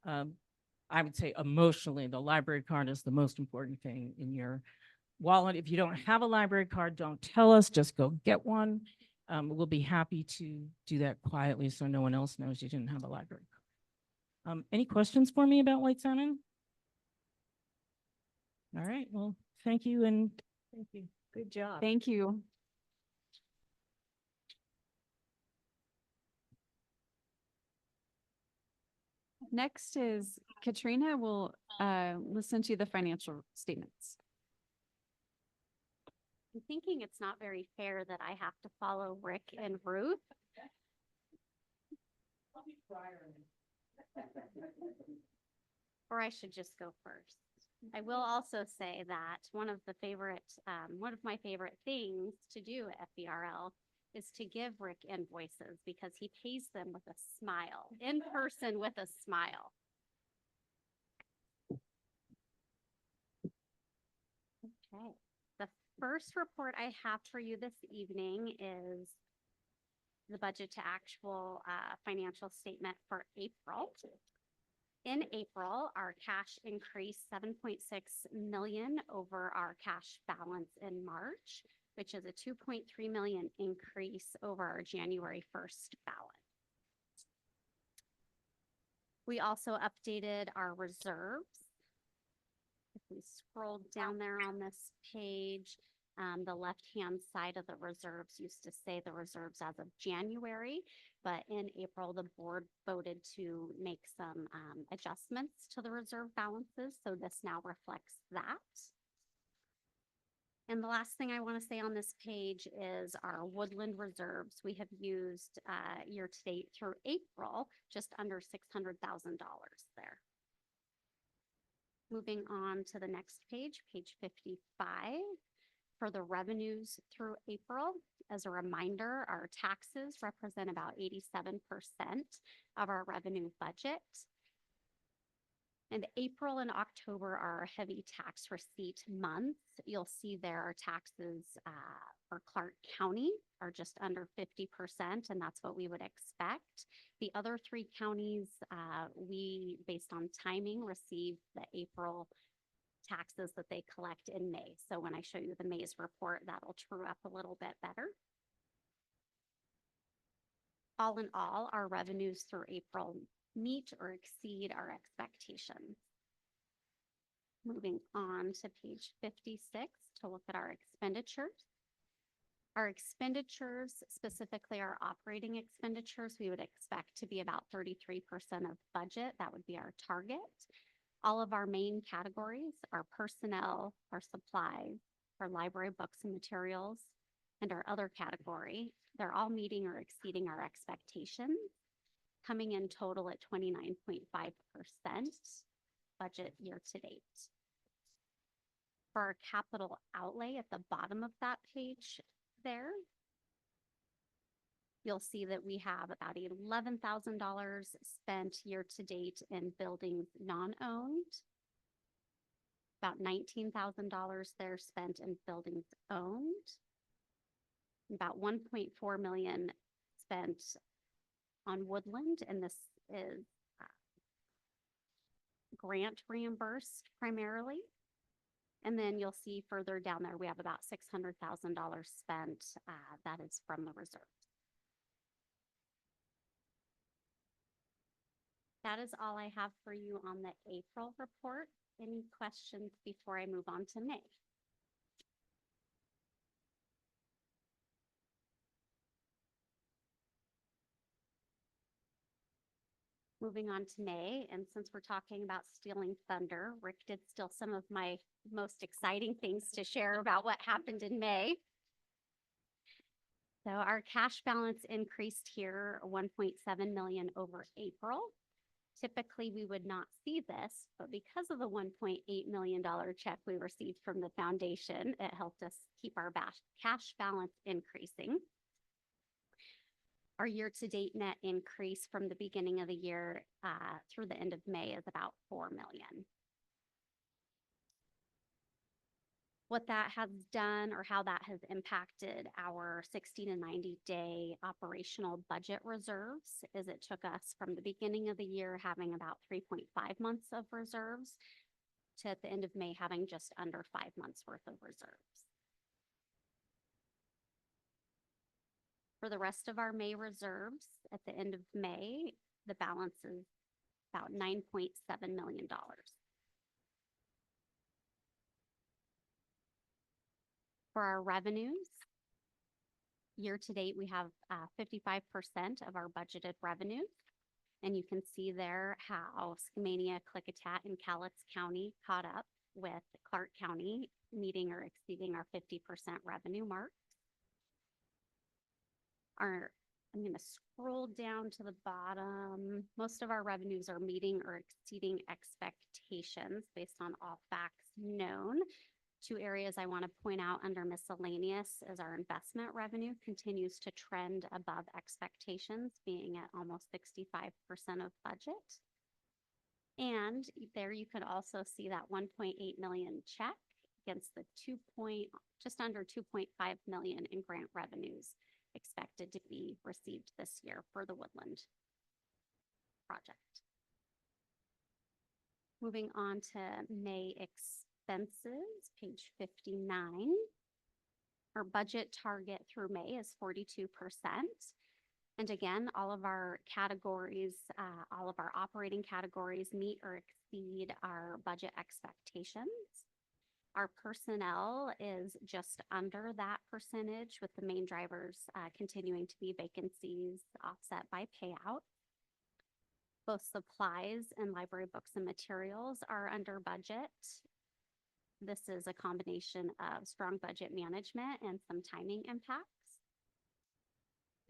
I would say emotionally, the library card is the most important thing in your wallet. If you don't have a library card, don't tell us, just go get one. We'll be happy to do that quietly so no one else knows you didn't have a library card. Any questions for me about white salmon? All right, well, thank you and thank you. Good job. Thank you. Next is Katrina will listen to the financial statements. I'm thinking it's not very fair that I have to follow Rick and Ruth. Or I should just go first. I will also say that one of my favorite things to do at FVRL is to give Rick invoices because he pays them with a smile, in person with a smile. Okay. The first report I have for you this evening is the budget to actual financial statement for April. In April, our cash increased 7.6 million over our cash balance in March, which is a 2.3 million increase over our January 1st balance. We also updated our reserves. If we scroll down there on this page, the left-hand side of the reserves used to say the reserves as of January, but in April, the board voted to make some adjustments to the reserve balances. So this now reflects that. And the last thing I want to say on this page is our woodland reserves. We have used year to date through April, just under $600,000 there. Moving on to the next page, page 55. For the revenues through April, as a reminder, our taxes represent about 87% of our revenue budget. And April and October are heavy tax receipt months. You'll see there our taxes for Clark County are just under 50%, and that's what we would expect. The other three counties, we, based on timing, receive the April taxes that they collect in May. So when I show you the May's report, that'll true up a little bit better. All in all, our revenues through April meet or exceed our expectations. Moving on to page 56 to look at our expenditures. Our expenditures, specifically our operating expenditures, we would expect to be about 33% of budget. That would be our target. All of our main categories, our personnel, our supplies, our library books and materials, and our other category, they're all meeting or exceeding our expectations, coming in total at 29.5% budget year to date. For our capital outlay at the bottom of that page there, you'll see that we have about $11,000 spent year to date in buildings non-owned. About $19,000 there spent in buildings owned. About 1.4 million spent on woodland, and this is grant reimbursed primarily. And then you'll see further down there, we have about $600,000 spent. That is from the reserve. That is all I have for you on the April report. Any questions before I move on to May? Moving on to May, and since we're talking about stealing thunder, Rick did steal some of my most exciting things to share about what happened in May. So our cash balance increased here 1.7 million over April. Typically, we would not see this, but because of the $1.8 million check we received from the foundation, it helped us keep our cash balance increasing. Our year-to-date net increase from the beginning of the year through the end of May is about 4 million. What that has done or how that has impacted our 60 to 90 day operational budget reserves is it took us from the beginning of the year having about 3.5 months of reserves to at the end of May having just under 5 months worth of reserves. For the rest of our May reserves, at the end of May, the balance is about $9.7 million. For our revenues, year to date, we have 55% of our budgeted revenues. And you can see there how Skamania, Klickitat, and Cowlitz County caught up with Clark County meeting or exceeding our 50% revenue mark. I'm going to scroll down to the bottom. Most of our revenues are meeting or exceeding expectations based on all facts known. Two areas I want to point out under miscellaneous is our investment revenue continues to trend above expectations, being at almost 65% of budget. And there you can also see that 1.8 million check against the just under 2.5 million in grant revenues expected to be received this year for the Woodland project. Moving on to May expenses, page 59. Our budget target through May is 42%. And again, all of our categories, all of our operating categories meet or exceed our budget expectations. Our personnel is just under that percentage, with the main drivers continuing to be vacancies offset by payout. Both supplies and library books and materials are under budget. This is a combination of strong budget management and some timing impacts.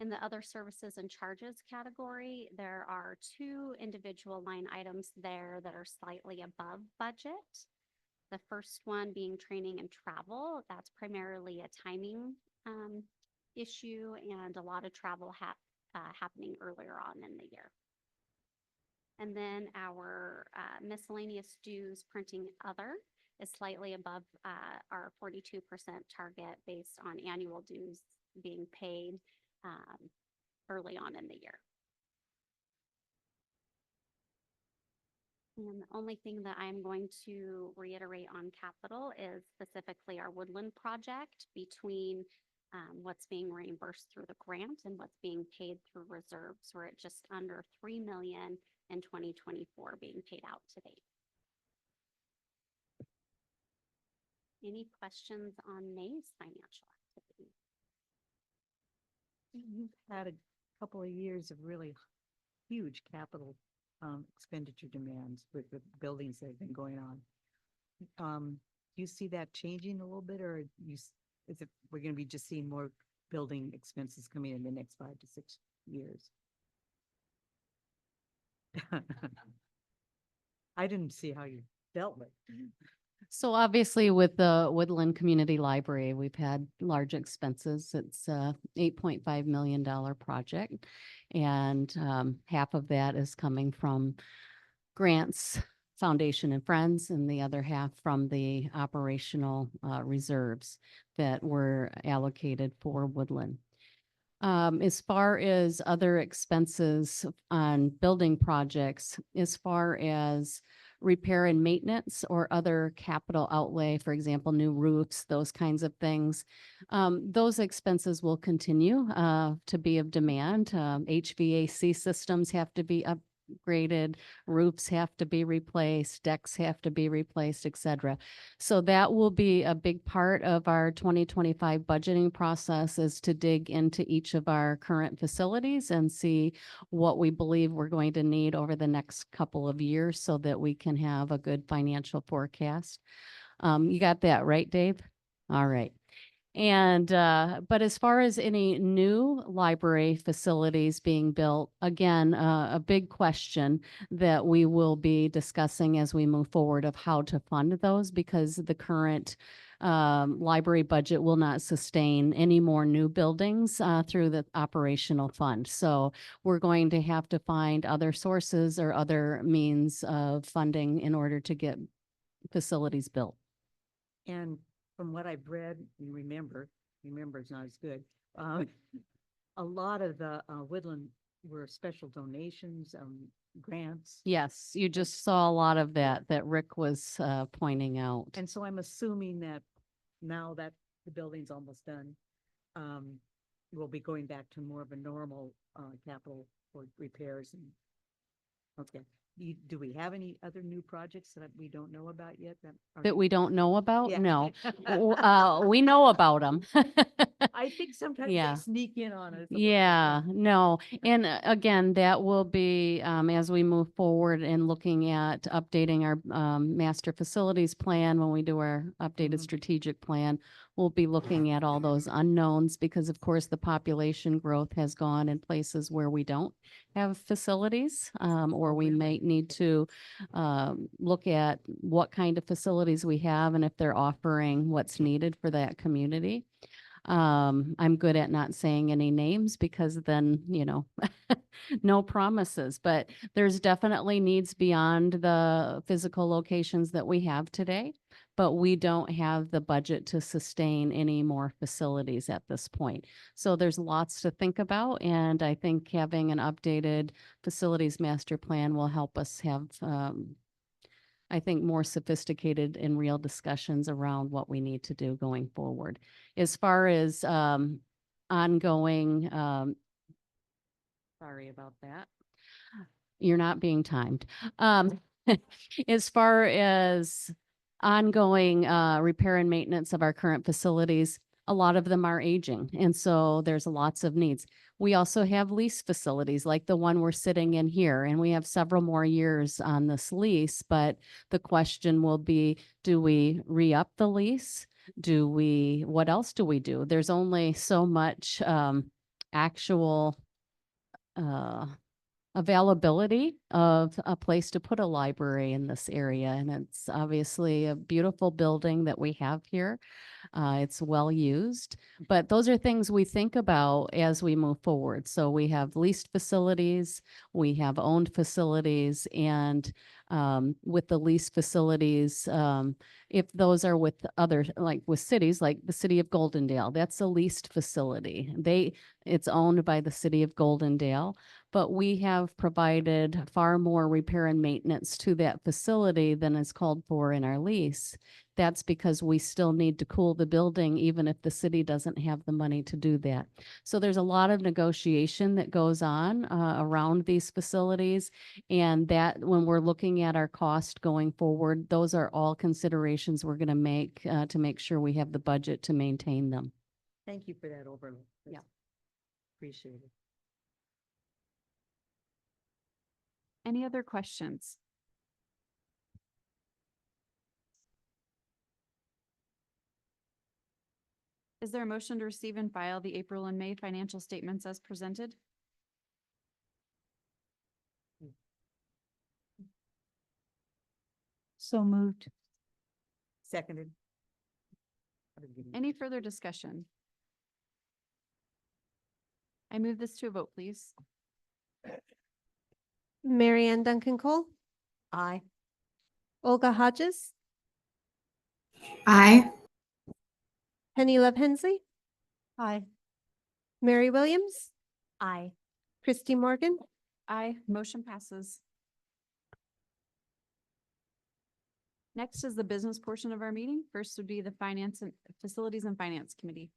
In the other services and charges category, there are two individual line items there that are slightly above budget. The first one being training and travel. That's primarily a timing issue, and a lot of travel happening earlier on in the year. And then our miscellaneous dues printing other is slightly above our 42% target based on annual dues being paid early on in the year. And the only thing that I'm going to reiterate on capital is specifically our Woodland project, between what's being reimbursed through the grant and what's being paid through reserves. We're at just under $3 million in 2024 being paid out to date. Any questions on May's financial activity? You've had a couple of years of really huge capital expenditure demands with the buildings that have been going on. Do you see that changing a little bit, or is it we're going to be just seeing more building expenses coming in the next 5 to 6 years? I didn't see how you dealt with it. So obviously with the Woodland Community Library, we've had large expenses. It's a $8.5 million project. And half of that is coming from grants, Foundation and Friends, and the other half from the operational reserves that were allocated for Woodland. As far as other expenses on building projects, as far as repair and maintenance or other capital outlay, for example, new roofs, those kinds of things, those expenses will continue to be of demand. HVAC systems have to be upgraded, roofs have to be replaced, decks have to be replaced, etc. So that will be a big part of our 2025 budgeting process, is to dig into each of our current facilities and see what we believe we're going to need over the next couple of years so that we can have a good financial forecast. You got that right, Dave? All right. And, but as far as any new library facilities being built, again, a big question that we will be discussing as we move forward of how to fund those, because the current library budget will not sustain any more new buildings through the operational fund. So we're going to have to find other sources or other means of funding in order to get facilities built. And from what I've read and remember is not as good. A lot of the Woodland were special donations, grants. Yes, you just saw a lot of that Rick was pointing out. And so I'm assuming that now that the building's almost done, we'll be going back to more of a normal capital for repairs. And okay. Do we have any other new projects that we don't know about yet? That we don't know about? Yeah. No. We know about them. I think sometimes Yeah. they sneak in on us. Yeah, no. And again, that will be as we move forward and looking at updating our master facilities plan. When we do our updated strategic plan, we'll be looking at all those unknowns, because of course the population growth has gone in places where we don't have facilities, or we might need to look at what kind of facilities we have and if they're offering what's needed for that community. I'm good at not saying any names, because then, no promises, but there's definitely needs beyond the physical locations that we have today, but we don't have the budget to sustain any more facilities at this point. So there's lots to think about, and I think having an updated facilities master plan will help us have I think more sophisticated and real discussions around what we need to do going forward. As far as ongoing Sorry about that. You're not being timed. As far as ongoing repair and maintenance of our current facilities, a lot of them are aging, and so there's lots of needs. We also have lease facilities like the one we're sitting in here, and we have several more years on this lease, but the question will be, do we re-up the lease? What else do we do? There's only so much actual availability of a place to put a library in this area. And it's obviously a beautiful building that we have here. It's well used, but those are things we think about as we move forward. So we have leased facilities, we have owned facilities, and with the leased facilities, if those are with other, like with cities, like the city of Goldendale, that's a leased facility. It's owned by the city of Goldendale, but we have provided far more repair and maintenance to that facility than is called for in our lease. That's because we still need to cool the building, even if the city doesn't have the money to do that. So there's a lot of negotiation that goes on around these facilities. And that when we're looking at our cost going forward, those are all considerations we're going to make sure we have the budget to maintain them. Thank you for that overview. Yeah. Appreciate it. Any other questions? Is there a motion to receive and file the April and May financial statements as presented? So moved. Seconded. Any further discussion? I move this to a vote, please. Mary Ann Duncan Cole, Aye. Olga Hodges, Aye. Penny Love Hensley, Aye. Mary Williams, Aye. Christy Morgan. Aye, motion passes. Next is the business portion of our meeting. First would be the Finance and Facilities and Finance Committee.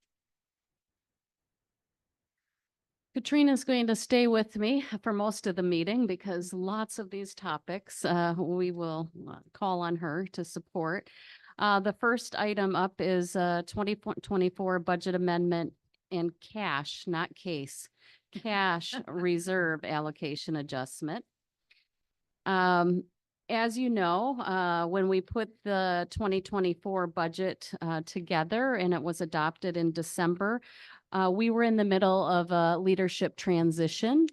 Katrina's going to stay with me for most of the meeting because lots of these topics, we will call on her to support. The first item up is 2024 budget amendment and cash, not case, cash reserve allocation adjustment. As you know, when we put the 2024 budget together and it was adopted in December, we were in the middle of a leadership transition.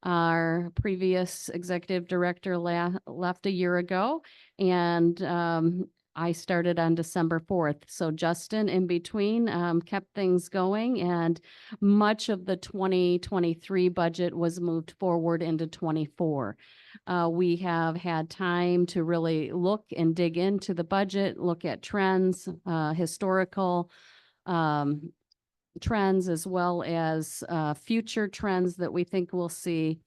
Our previous executive director left a year ago, and I started on December 4th. So Justin, in between, kept things going, and much of the 2023 budget was moved forward into 24. We have had time to really look and dig into the budget, look at trends, historical trends, as well as future trends that we think we'll see.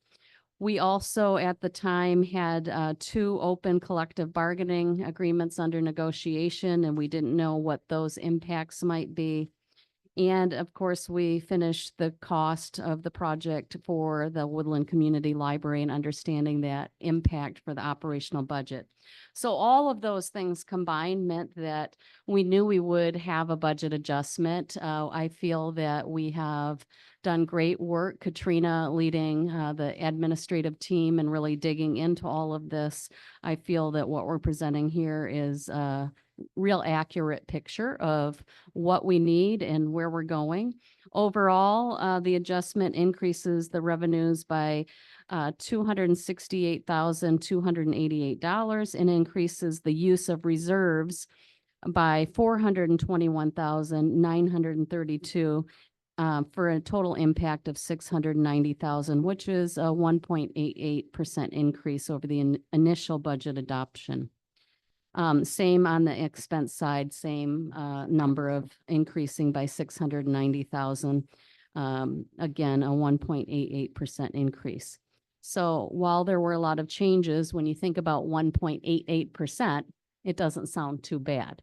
We also, at the time, had 2 open collective bargaining agreements under negotiation, and we didn't know what those impacts might be. And of course, we finished the cost of the project for the Woodland Community Library and understanding that impact for the operational budget. So all of those things combined meant that we knew we would have a budget adjustment. I feel that we have done great work, Katrina leading the administrative team and really digging into all of this. I feel that what we're presenting here is a real accurate picture of what we need and where we're going. Overall, the adjustment increases the revenues by $268,288 and increases the use of reserves by $421,932 for a total impact of $690,000, which is a 1.88% increase over the initial budget adoption. Same on the expense side, same number of increasing by 690,000. Again, a 1.88% increase. So while there were a lot of changes, when you think about 1.88%, it doesn't sound too bad.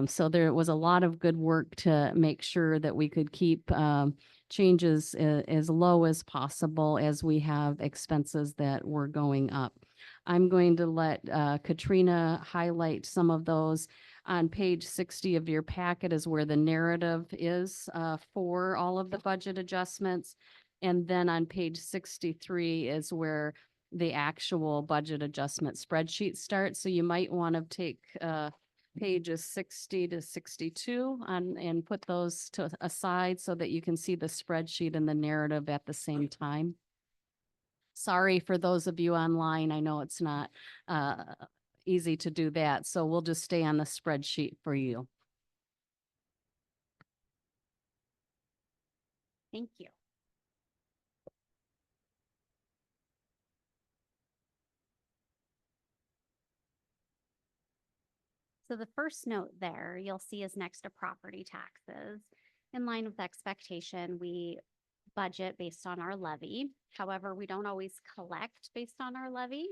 So there was a lot of good work to make sure that we could keep changes as low as possible as we have expenses that were going up. I'm going to let Katrina highlight some of those. On page 60 of your packet is where the narrative is for all of the budget adjustments. And then on page 63 is where the actual budget adjustment spreadsheet starts. So you might want to take pages 60 to 62 and put those to aside so that you can see the spreadsheet and the narrative at the same time. Sorry for those of you online. I know it's not easy to do that, so we'll just stay on the spreadsheet for you. Thank you. So the first note there you'll see is next to property taxes. In line with expectation, we budget based on our levy. However, we don't always collect based on our levy.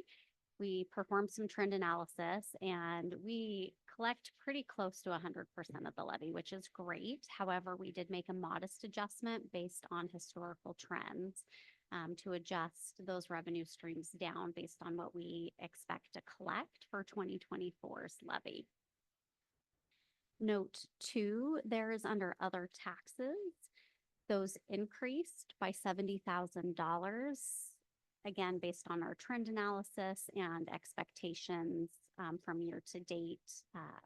We perform some trend analysis and we collect pretty close to 100% of the levy, which is great. However, we did make a modest adjustment based on historical trends to adjust those revenue streams down based on what we expect to collect for 2024's levy. Note 2, there is under other taxes. Those increased by $70,000, again, based on our trend analysis and expectations from year to date,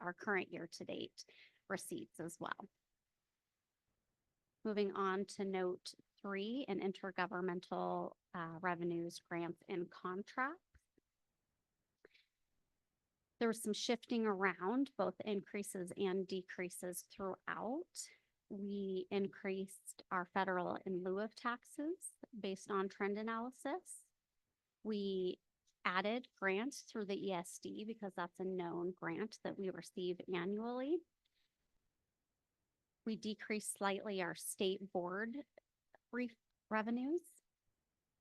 our current year to date receipts as well. Moving on to note 3, in intergovernmental revenues, grants, and contracts. There was some shifting around, both increases and decreases throughout. We increased our federal in lieu of taxes based on trend analysis. We added grants through the ESD because that's a known grant that we receive annually. We decreased slightly our state board revenues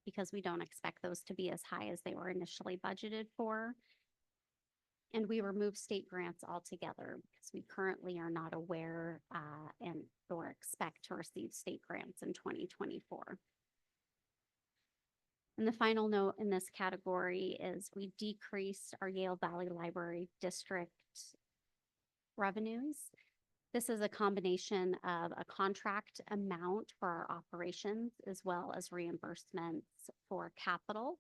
because we don't expect those to be as high as they were initially budgeted for. And we remove state grants altogether because we currently are not aware or expect to receive state grants in 2024. And the final note in this category is we decreased our Yale Valley Library District revenues. This is a combination of a contract amount for our operations as well as reimbursements for capital.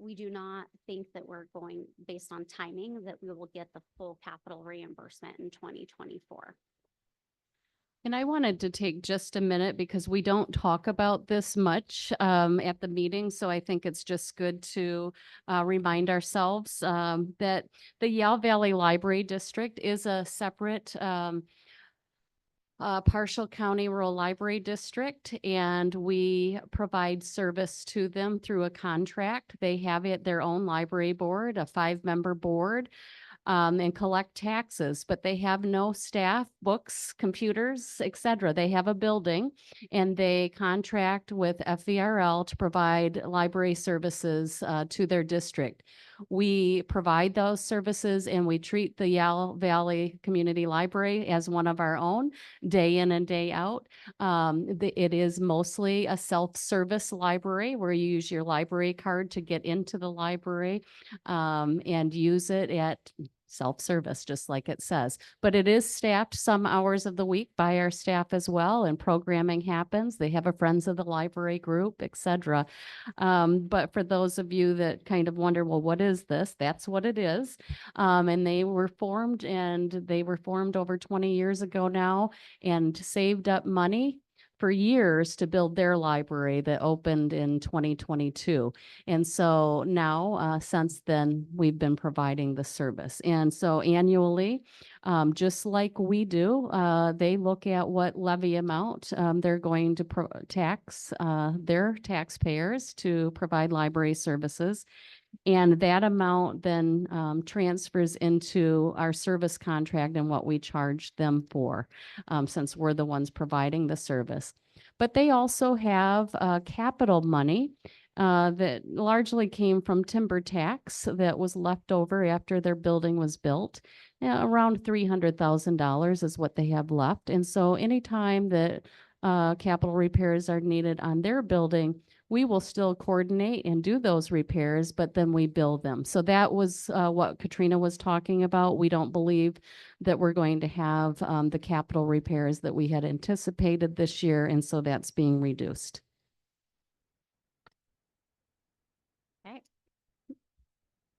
We do not think that we're going, based on timing, that we will get the full capital reimbursement in 2024. And I wanted to take just a minute because we don't talk about this much at the meeting. So I think it's just good to remind ourselves that the Yale Valley Library District is a separate partial county rural library district, and we provide service to them through a contract. They have their own library board, a 5-member board, and collect taxes, but they have no staff, books, computers, etc. They have a building and they contract with FVRL to provide library services to their district. We provide those services and we treat the Yale Valley Community Library as one of our own day in and day out. It is mostly a self-service library where you use your library card to get into the library and use it at self-service, just like it says. But it is staffed some hours of the week by our staff as well, and programming happens. They have a Friends of the Library group, etc. But for those of you that kind of wonder, well, what is this? That's what it is. And they were formed over 20 years ago now and saved up money for years to build their library that opened in 2022. And so now, since then, we've been providing the service. And so annually, just like we do, they look at what levy amount they're going to tax their taxpayers to provide library services. And that amount then transfers into our service contract and what we charge them for, since we're the ones providing the service. But they also have capital money that largely came from timber tax that was left over after their building was built. Around $300,000 is what they have left. And so anytime that capital repairs are needed on their building, we will still coordinate and do those repairs, but then we bill them. So that was what Katrina was talking about. We don't believe that we're going to have the capital repairs that we had anticipated this year, and so that's being reduced. Okay.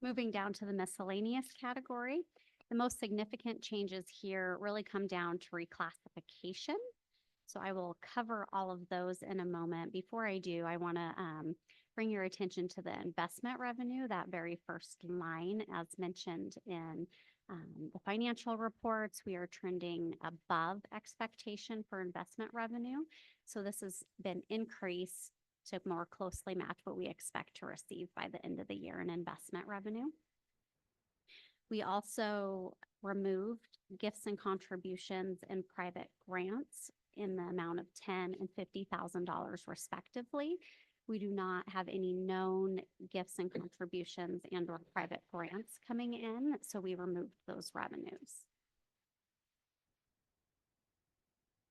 Moving down to the miscellaneous category, the most significant changes here really come down to reclassification. So I will cover all of those in a moment. Before I do, I want to bring your attention to the investment revenue, that very first line, as mentioned in the financial reports. We are trending above expectation for investment revenue. So this has been increased to more closely match what we expect to receive by the end of the year in investment revenue. We also removed gifts and contributions and private grants in the amount of $10,000 and $50,000 respectively. We do not have any known gifts and contributions and or private grants coming in, so we removed those revenues.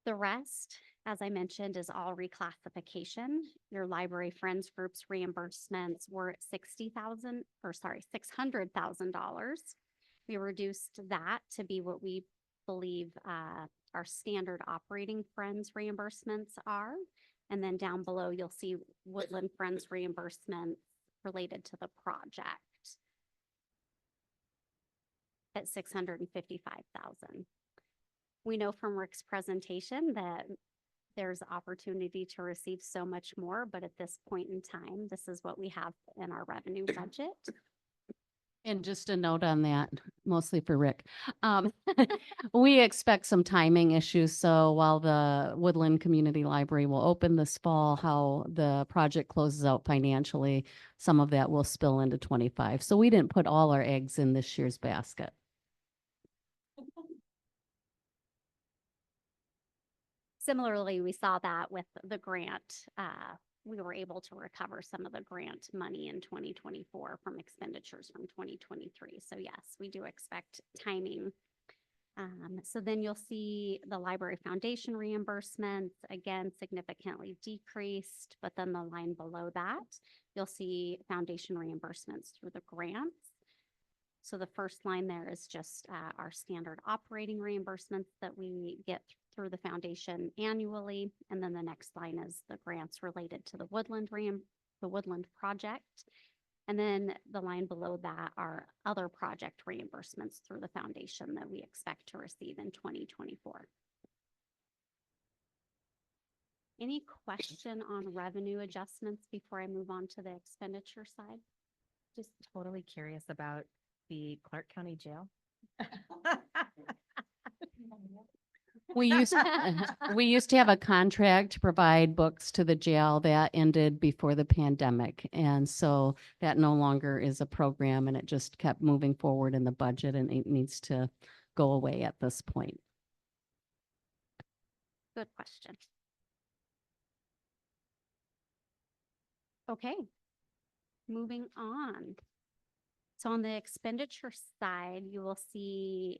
The rest, as I mentioned, is all reclassification. Your library friends groups reimbursements were at $600,000. We reduced that to be what we believe our standard operating friends reimbursements are. And then down below, you'll see Woodland Friends reimbursement related to the project at $655,000. We know from Rick's presentation that there's opportunity to receive so much more, but at this point in time, this is what we have in our revenue budget. And just a note on that, mostly for Rick. We expect some timing issues. So while the Woodland Community Library will open this fall, how the project closes out financially, some of that will spill into 25. So we didn't put all our eggs in this year's basket. Similarly, we saw that with the grant. We were able to recover some of the grant money in 2024 from expenditures from 2023. So yes, we do expect timing. So then you'll see the library foundation reimbursements, again, significantly decreased, but then the line below that, you'll see foundation reimbursements through the grants. So the first line there is just our standard operating reimbursements that we get through the foundation annually. And then the next line is the grants related to the Woodland project. And then the line below that are other project reimbursements through the foundation that we expect to receive in 2024. Any question on revenue adjustments before I move on to the expenditure side? Just totally curious about the Clark County Jail. We used to have a contract to provide books to the jail that ended before the pandemic. And so that no longer is a program, and it just kept moving forward in the budget, and it needs to go away at this point. Good question. Okay, moving on. So on the expenditure side, you will see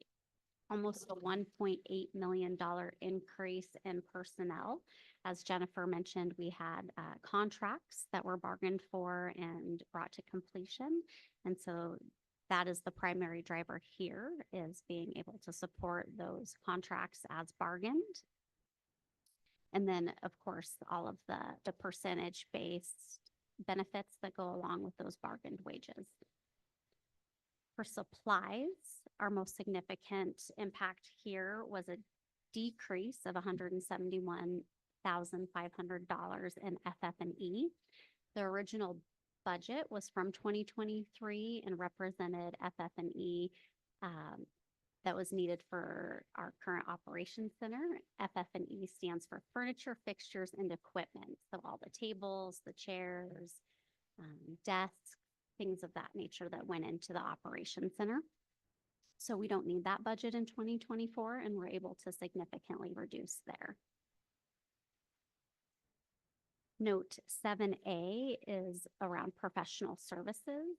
almost a $1.8 million increase in personnel. As Jennifer mentioned, we had contracts that were bargained for and brought to completion. And so that is the primary driver here, is being able to support those contracts as bargained. And then, of course, all of the percentage-based benefits that go along with those bargained wages. For supplies, our most significant impact here was a decrease of $171,500 in FF&E. The original budget was from 2023 and represented FF&E that was needed for our current operations center. FF&E stands for furniture, fixtures, and equipment. So all the tables, the chairs, desks, things of that nature that went into the operations center. So we don't need that budget in 2024, and we're able to significantly reduce there. Note 7A is around professional services.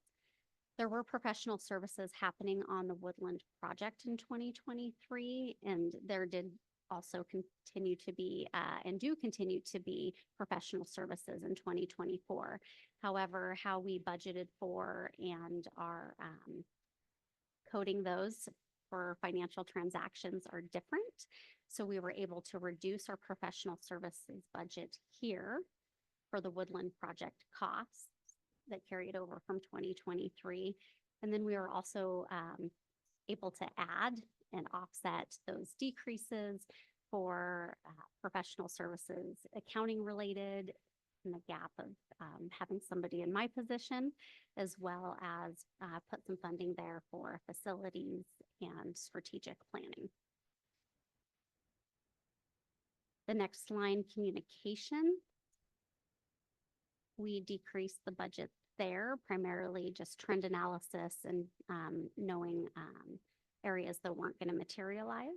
There were professional services happening on the Woodland project in 2023, and there did also continue to be and do continue to be professional services in 2024. However, how we budgeted for and are coding those for financial transactions are different. So we were able to reduce our professional services budget here for the Woodland project costs that carried over from 2023. And then we were also able to add and offset those decreases for professional services, accounting related, and the gap of having somebody in my position, as well as put some funding there for facilities and strategic planning. The next line, communication. We decreased the budget there, primarily just trend analysis and knowing areas that weren't going to materialize.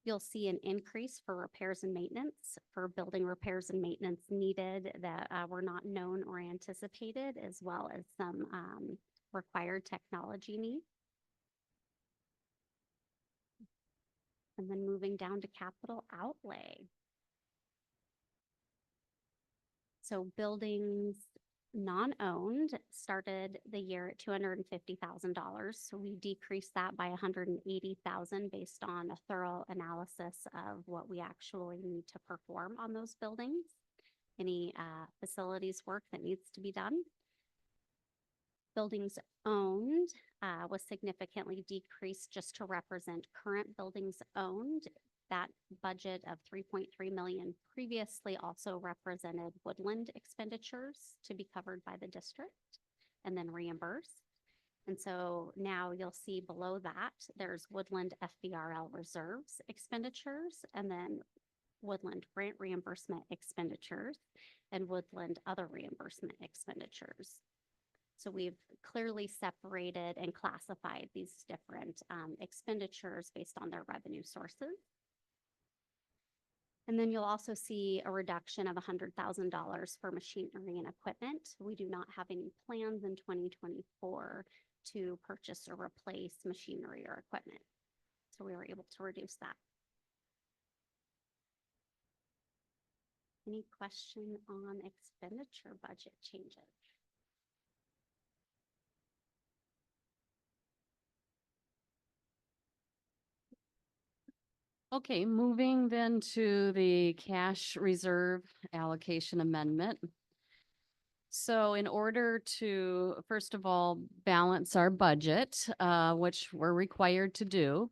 You'll see an increase for repairs and maintenance, for building repairs and maintenance needed that were not known or anticipated, as well as some required technology needs. And then moving down to capital outlay. So buildings non-owned started the year at $250,000. So we decreased that by $180,000 based on a thorough analysis of what we actually need to perform on those buildings, any facilities work that needs to be done. Buildings owned was significantly decreased just to represent current buildings owned. That budget of 3.3 million previously also represented Woodland expenditures to be covered by the district and then reimbursed. And so now you'll see below that, there's Woodland FVRL reserves expenditures, and then Woodland grant reimbursement expenditures, and Woodland other reimbursement expenditures. So we've clearly separated and classified these different expenditures based on their revenue sources. And then you'll also see a reduction of $100,000 for machinery and equipment. We do not have any plans in 2024 to purchase or replace machinery or equipment. So we were able to reduce that. Any question on expenditure budget changes? Okay, moving then to the cash reserve allocation amendment. So in order to, first of all, balance our budget, which we're required to do,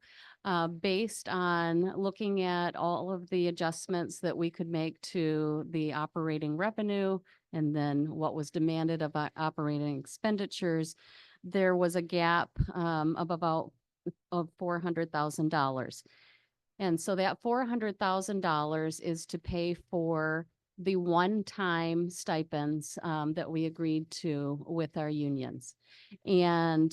based on looking at all of the adjustments that we could make to the operating revenue and then what was demanded of operating expenditures, there was a gap of about $400,000. And so that $400,000 is to pay for the one-time stipends that we agreed to with our unions. And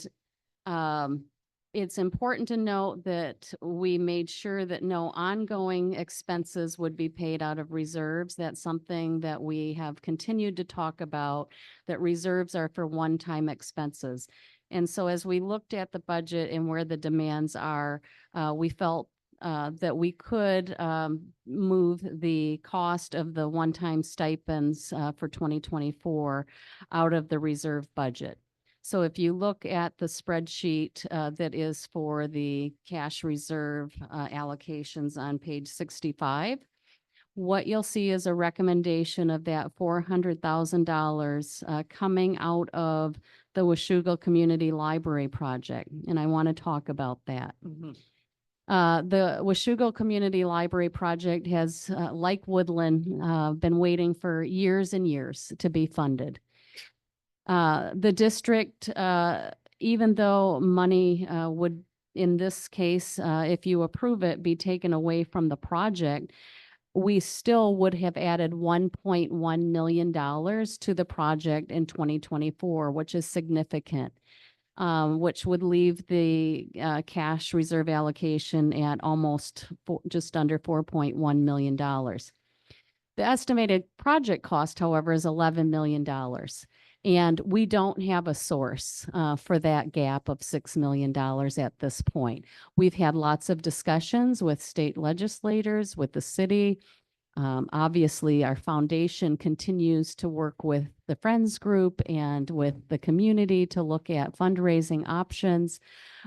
it's important to note that we made sure that no ongoing expenses would be paid out of reserves. That's something that we have continued to talk about, that reserves are for one-time expenses. And so as we looked at the budget and where the demands are, we felt that we could move the cost of the one-time stipends for 2024 out of the reserve budget. So if you look at the spreadsheet that is for the cash reserve allocations on page 65, what you'll see is a recommendation of that $400,000 coming out of the Washougal Community Library project. And I want to talk about that. Mhm. The Washougal Community Library project has, like Woodland, been waiting for years and years to be funded. The district, even though money would, in this case, if you approve it, be taken away from the project, we still would have added $1.1 million to the project in 2024, which is significant. Which would leave the cash reserve allocation at almost just under $4.1 million. The estimated project cost, however, is $11 million. And we don't have a source for that gap of $6 million at this point. We've had lots of discussions with state legislators, with the city. Obviously, our foundation continues to work with the Friends Group and with the community to look at fundraising options,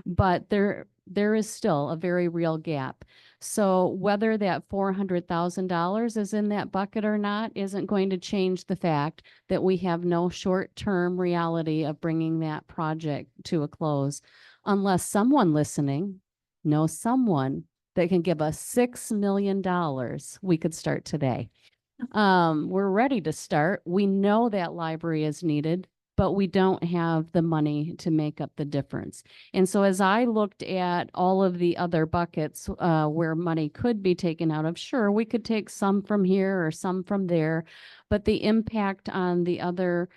but there is still a very real gap. So whether that $400,000 is in that bucket or not isn't going to change the fact that we have no short-term reality of bringing that project to a close unless someone listening knows someone that can give us $6 million, we could start today. We're ready to start. We know that library is needed, but we don't have the money to make up the difference. And so as I looked at all of the other buckets where money could be taken out of, sure, we could take some from here or some from there, but the impact on the other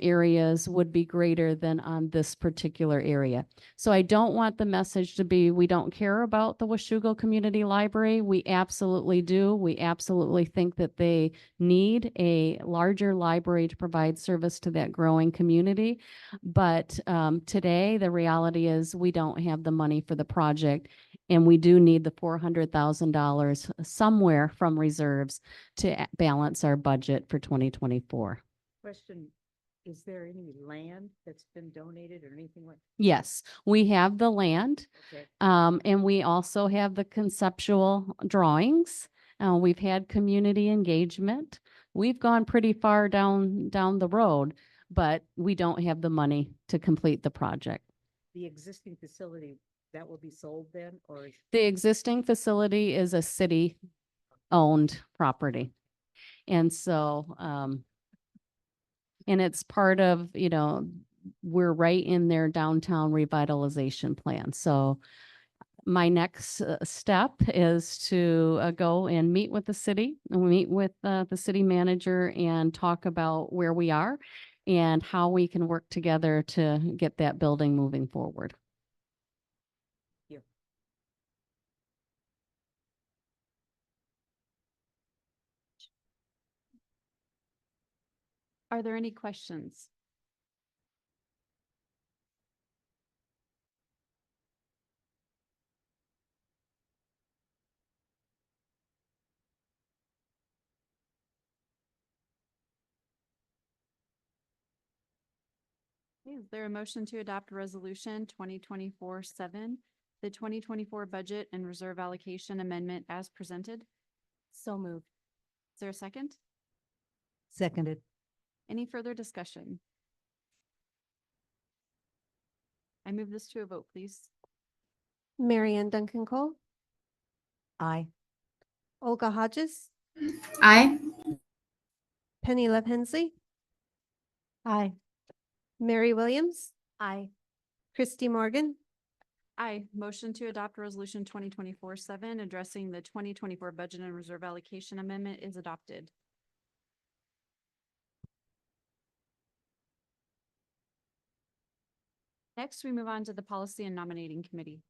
areas would be greater than on this particular area. So I don't want the message to be, we don't care about the Washougal Community Library. We absolutely do. We absolutely think that they need a larger library to provide service to that growing community. But today, the reality is we don't have the money for the project, and we do need the $400,000 somewhere from reserves to balance our budget for 2024. Question, is there any land that's been donated or anything like? Yes, we have the land, Okay. and we also have the conceptual drawings. We've had community engagement. We've gone pretty far down the road, but we don't have the money to complete the project. The existing facility, that will be sold then, or is? The existing facility is a city-owned property. And so, and it's part of, we're right in their downtown revitalization plan. So my next step is to go and meet with the city and meet with the city manager and talk about where we are and how we can work together to get that building moving forward. Yeah. Are there any questions? Is there a motion to adopt resolution 2024-7, the 2024 budget and reserve allocation amendment as presented? So moved. Is there a second? Seconded. Any further discussion? I move this to a vote, please. Marianne Duncan Cole, Aye. Olga Hodges, Aye. Penny Love Hensley, Aye. Mary Williams, Aye. Christy Morgan, Aye. Motion to adopt resolution 2024-7 addressing the 2024 budget and reserve allocation amendment is adopted. Next, we move on to the Policy and Nominating Committee.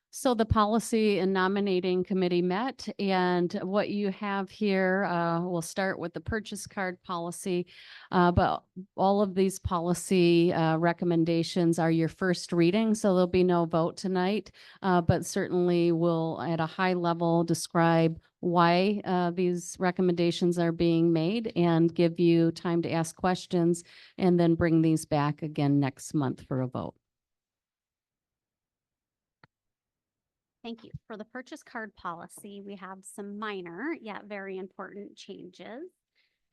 So the Policy and Nominating Committee met, and what you have here, we'll start with the purchase card policy. But all of these policy recommendations are your first reading, so there'll be no vote tonight. But certainly we'll, at a high level, describe why these recommendations are being made and give you time to ask questions, and then bring these back again next month for a vote. Thank you. For the purchase card policy, we have some minor yet very important changes.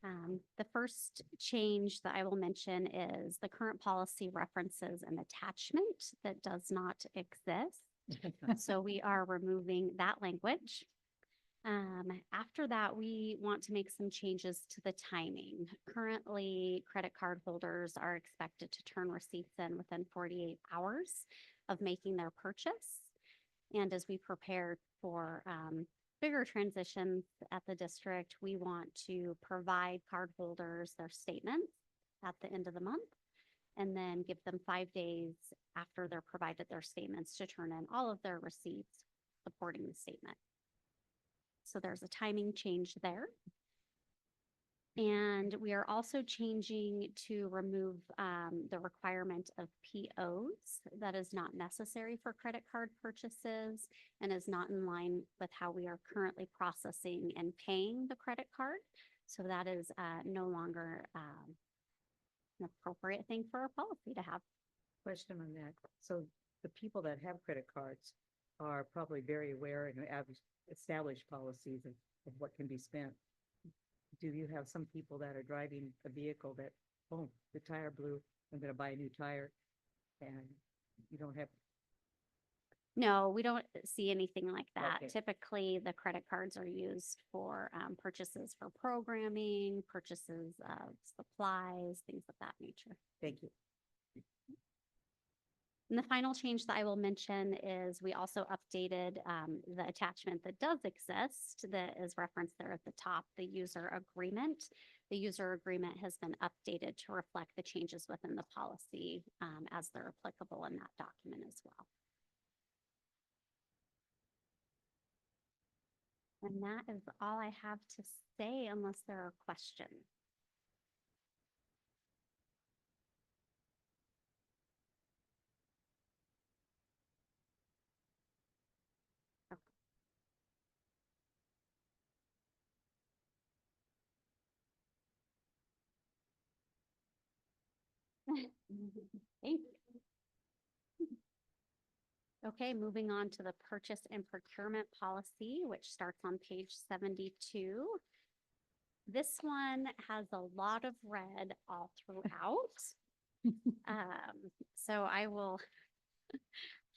The first change that I will mention is the current policy references an attachment that does not exist. So we are removing that language. After that, we want to make some changes to the timing. Currently, credit card holders are expected to turn receipts in within 48 hours of making their purchase. And as we prepare for bigger transitions at the district, we want to provide cardholders their statements at the end of the month and then give them 5 days after they're provided their statements to turn in all of their receipts supporting the statement. So there's a timing change there. And we are also changing to remove the requirement of POs. That is not necessary for credit card purchases and is not in line with how we are currently processing and paying the credit card. So that is no longer an appropriate thing for our policy to have. Question on that. So the people that have credit cards are probably very aware and have established policies of what can be spent. Do you have some people that are driving a vehicle that, oh, the tire blew, I'm gonna buy a new tire, and you don't have, No, we don't see anything like that. Okay. Typically, the credit cards are used for purchases for programming, purchases of supplies, things of that nature. thank you. And the final change that I will mention is we also updated the attachment that does exist that is referenced there at the top, the user agreement. The user agreement has been updated to reflect the changes within the policy as they're applicable in that document as well. And that is all I have to say unless there are questions. Thank you. Okay, moving on to the purchase and procurement policy, which starts on page 72. This one has a lot of red all throughout. So I will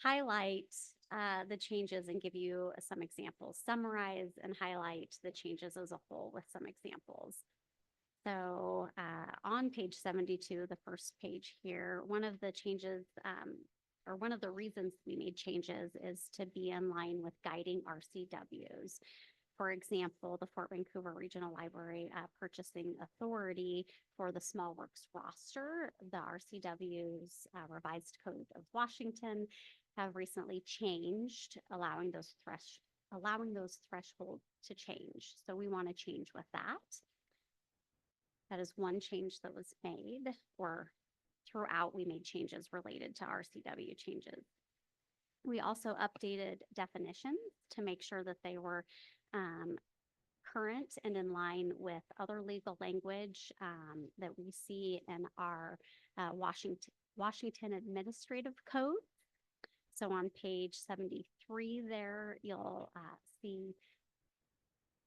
highlight the changes and give you some examples, summarize and highlight the changes as a whole with some examples. So on page 72, the first page here, one of the changes or one of the reasons we made changes is to be in line with guiding RCWs. For example, the Fort Vancouver Regional Library Purchasing Authority for the Small Works roster, the RCW's Revised Code of Washington have recently changed, allowing those thresholds to change. So we want to change with that. That is one change that was made, or throughout we made changes related to RCW changes. We also updated definitions to make sure that they were current and in line with other legal language that we see in our Washington Administrative Code. So on page 73 there, you'll see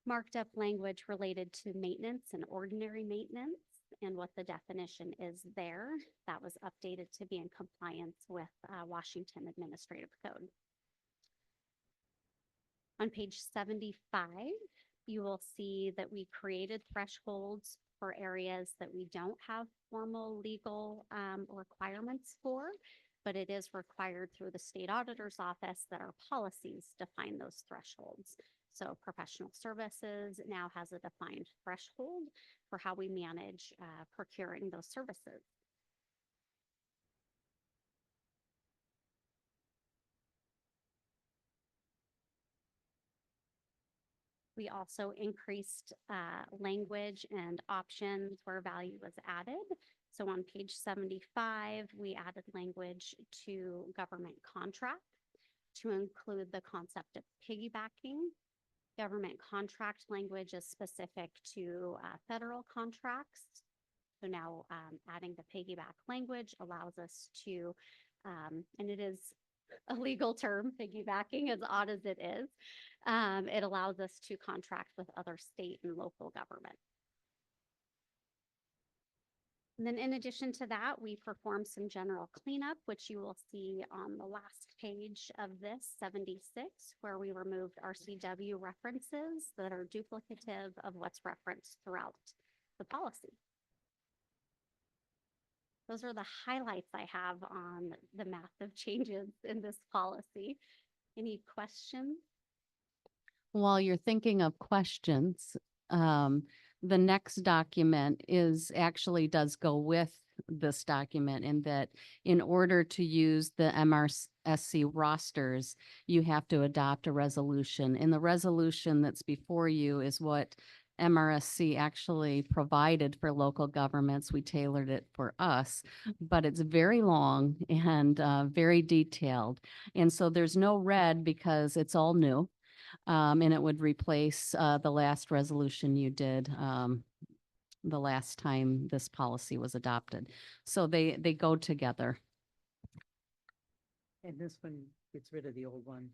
marked up language related to maintenance and ordinary maintenance and what the definition is there. That was updated to be in compliance with Washington Administrative Code. On page 75, you will see that we created thresholds for areas that we don't have formal legal requirements for, but it is required through the state auditor's office that our policies define those thresholds. So professional services now has a defined threshold for how we manage procuring those services. We also increased language and options where value was added. So on page 75, we added language to government contract to include the concept of piggybacking. Government contract language is specific to federal contracts. So now adding the piggyback language allows us to, and it is a legal term, piggybacking, as odd as it is, it allows us to contract with other state and local government. And then in addition to that, we performed some general cleanup, which you will see on the last page of this 76, where we removed RCW references that are duplicative of what's referenced throughout the policy. Those are the highlights I have on the massive changes in this policy. Any questions? While you're thinking of questions, the next document does go with this document in that in order to use the MRSC rosters, you have to adopt a resolution. And the resolution that's before you is what MRSC actually provided for local governments. We tailored it for us, but it's very long and very detailed. And so there's no red because it's all new. And it would replace the last resolution you did the last time this policy was adopted. So they go together. And this one gets rid of the old one.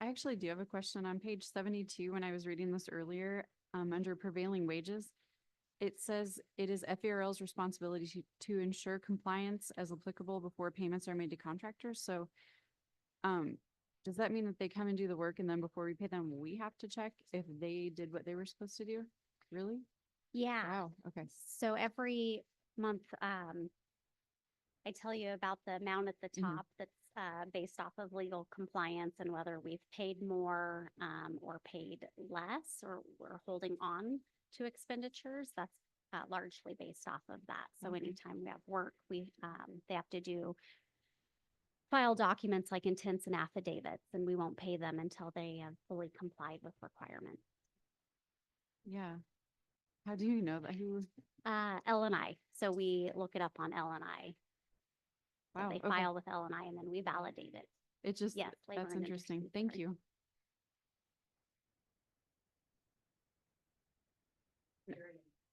I actually do have a question on page 72. When I was reading this earlier, under prevailing wages, it says it is FVRL's responsibility to ensure compliance as applicable before payments are made to contractors. So, does that mean that they come and do the work and then before we pay them, we have to check if they did what they were supposed to do? Really? Yeah. Wow. Okay. So every month, I tell you about the amount at the Mhm. top that's based off of legal compliance and whether we've paid more or paid less, or we're holding on to expenditures. That's largely based off of that. So Okay. anytime we have work, they have to file documents like intents and affidavits, and we won't pay them until they have fully complied with requirements. Yeah. How do you know that? Who? L&I. So we look it up on L&I. So Wow. they Okay. file with L&I and then we validate it. It just, Yes, labor that's and interesting. industry Thank code. you.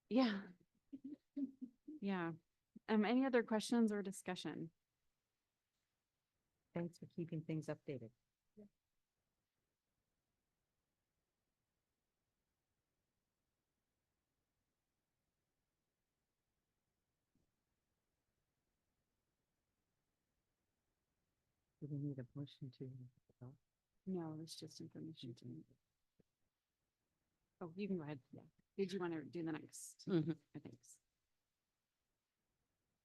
Yeah. Yeah. Any other questions or discussion? Thanks for keeping things updated. Do we need a motion to? No, it's just information to me. Oh, you can go ahead. Yeah. Did you want to do the next? Mhm. I think.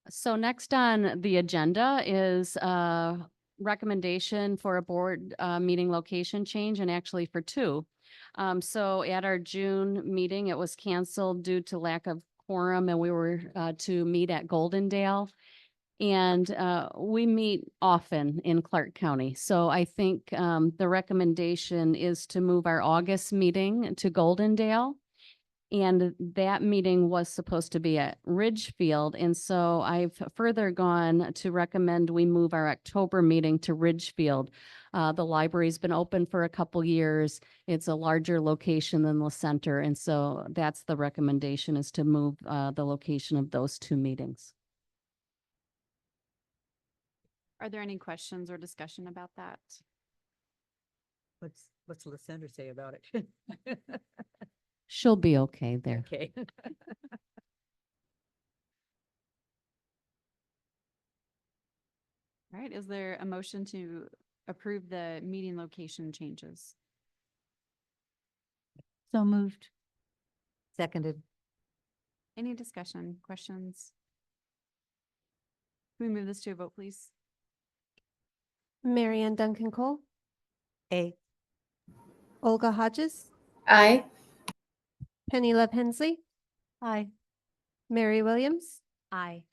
So next on the agenda is a recommendation for a board meeting location change, and actually for two. So at our June meeting, it was canceled due to lack of quorum, and we were to meet at Goldendale. And we meet often in Clark County. So I think the recommendation is to move our August meeting to Goldendale. And that meeting was supposed to be at Ridgefield. And so I've further gone to recommend we move our October meeting to Ridgefield. The library's been open for a couple years. It's a larger location than the center. And so that's the recommendation, is to move the location of those two meetings. Are there any questions or discussion about that? What's Lysander say about it? She'll be okay there. Okay. All right. Is there a motion to approve the meeting location changes? So moved. Seconded. Any discussion, questions? Can we move this to a vote, please? Mary Ann Duncan Cole, A. Olga Hodges, Aye. Penny Love Hensley, Aye. Mary Williams, Aye.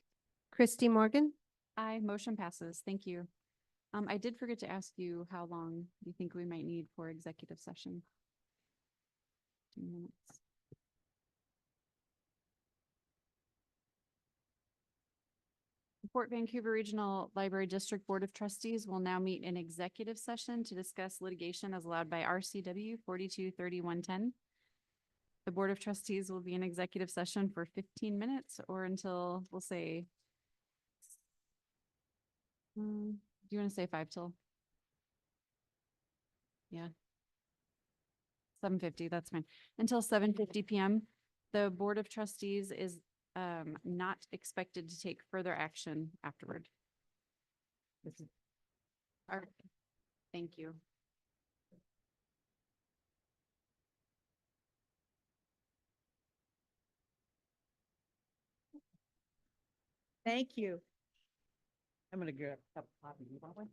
Christy Morgan. Aye, motion passes. Thank you. I did forget to ask you how long you think we might need for executive session. 2 minutes. The Fort Vancouver Regional Library District Board of Trustees will now meet in executive session to discuss litigation as allowed by RCW 423110. The Board of Trustees will be in executive session for 15 minutes or until, we'll say, do you want to say 5 till? Yeah. 7:50, that's fine. Until 7:50 PM. The Board of Trustees is not expected to take further action afterward. All right. Thank you. Thank you. I'm gonna grab a cup of coffee. You want one?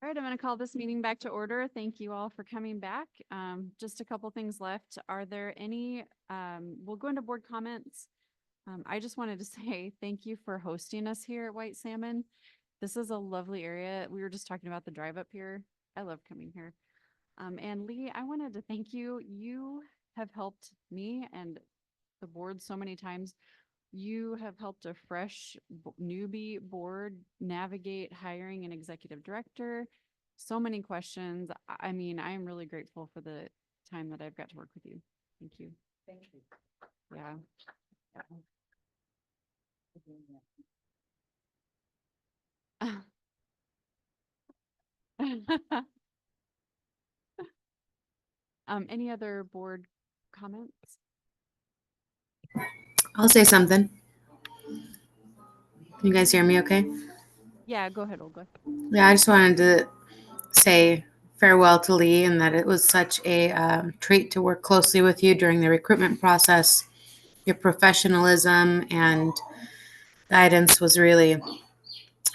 All right, I'm going to call this meeting back to order. Thank you all for coming back. Just a couple things left. Are there any, we'll go into board comments. I just wanted to say thank you for hosting us here at White Salmon. This is a lovely area. We were just talking about the drive up here. I love coming here. And Lee, I wanted to thank you. You have helped me and the board so many times. You have helped a fresh newbie board navigate hiring an executive director. So many questions. I mean, I am really grateful for the time that I've got to work with you. Thank you. Thank you. Yeah. Any other board comments? I'll say something. Can you guys hear me okay? Yeah, go ahead, Olga. Yeah, I just wanted to say farewell to Lee and that it was such a treat to work closely with you during the recruitment process. Your professionalism and guidance was really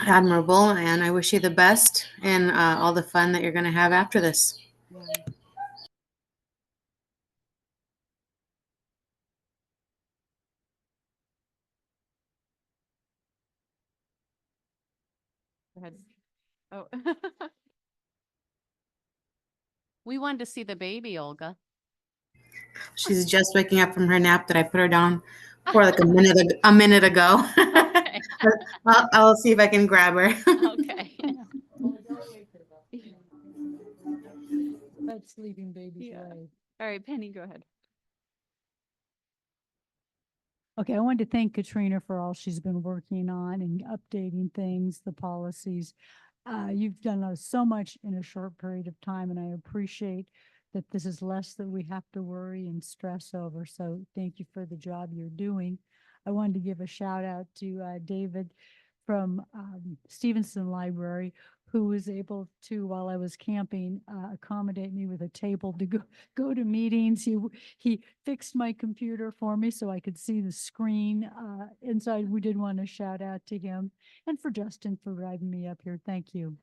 admirable, and I wish you the best and all the fun that you're going to have after this. Yeah. Go ahead. Oh. We wanted to see the baby, Olga. She's just waking up from her nap that I put her down for like a minute ago. Okay. I'll see if I can grab her. Okay. That's sleeping baby's Yeah. way. All right, Penny, go ahead. Okay, I wanted to thank Katrina for all she's been working on and updating things, the policies. You've done so much in a short period of time, and I appreciate that this is less that we have to worry and stress over. So thank you for the job you're doing. I wanted to give a shout out to David from Stevenson Library, who was able to, while I was camping, accommodate me with a table to go to meetings. He fixed my computer for me so I could see the screen inside. We did want to shout out to him, and for Justin for driving me up here. Thank you.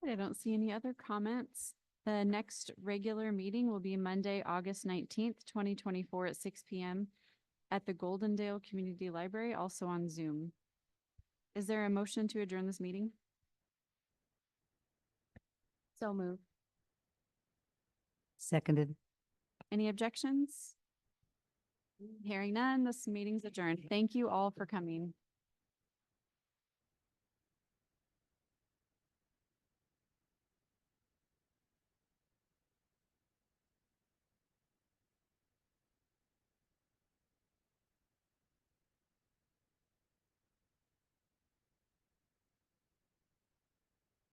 I don't see any other comments. The next regular meeting will be Monday, August 19th, 2024 at 6 p.m. at the Goldendale Community Library, also on Zoom. Is there a motion to adjourn this meeting? So moved. Seconded. Any objections? Hearing none, this meeting's adjourned. Thank you all for coming.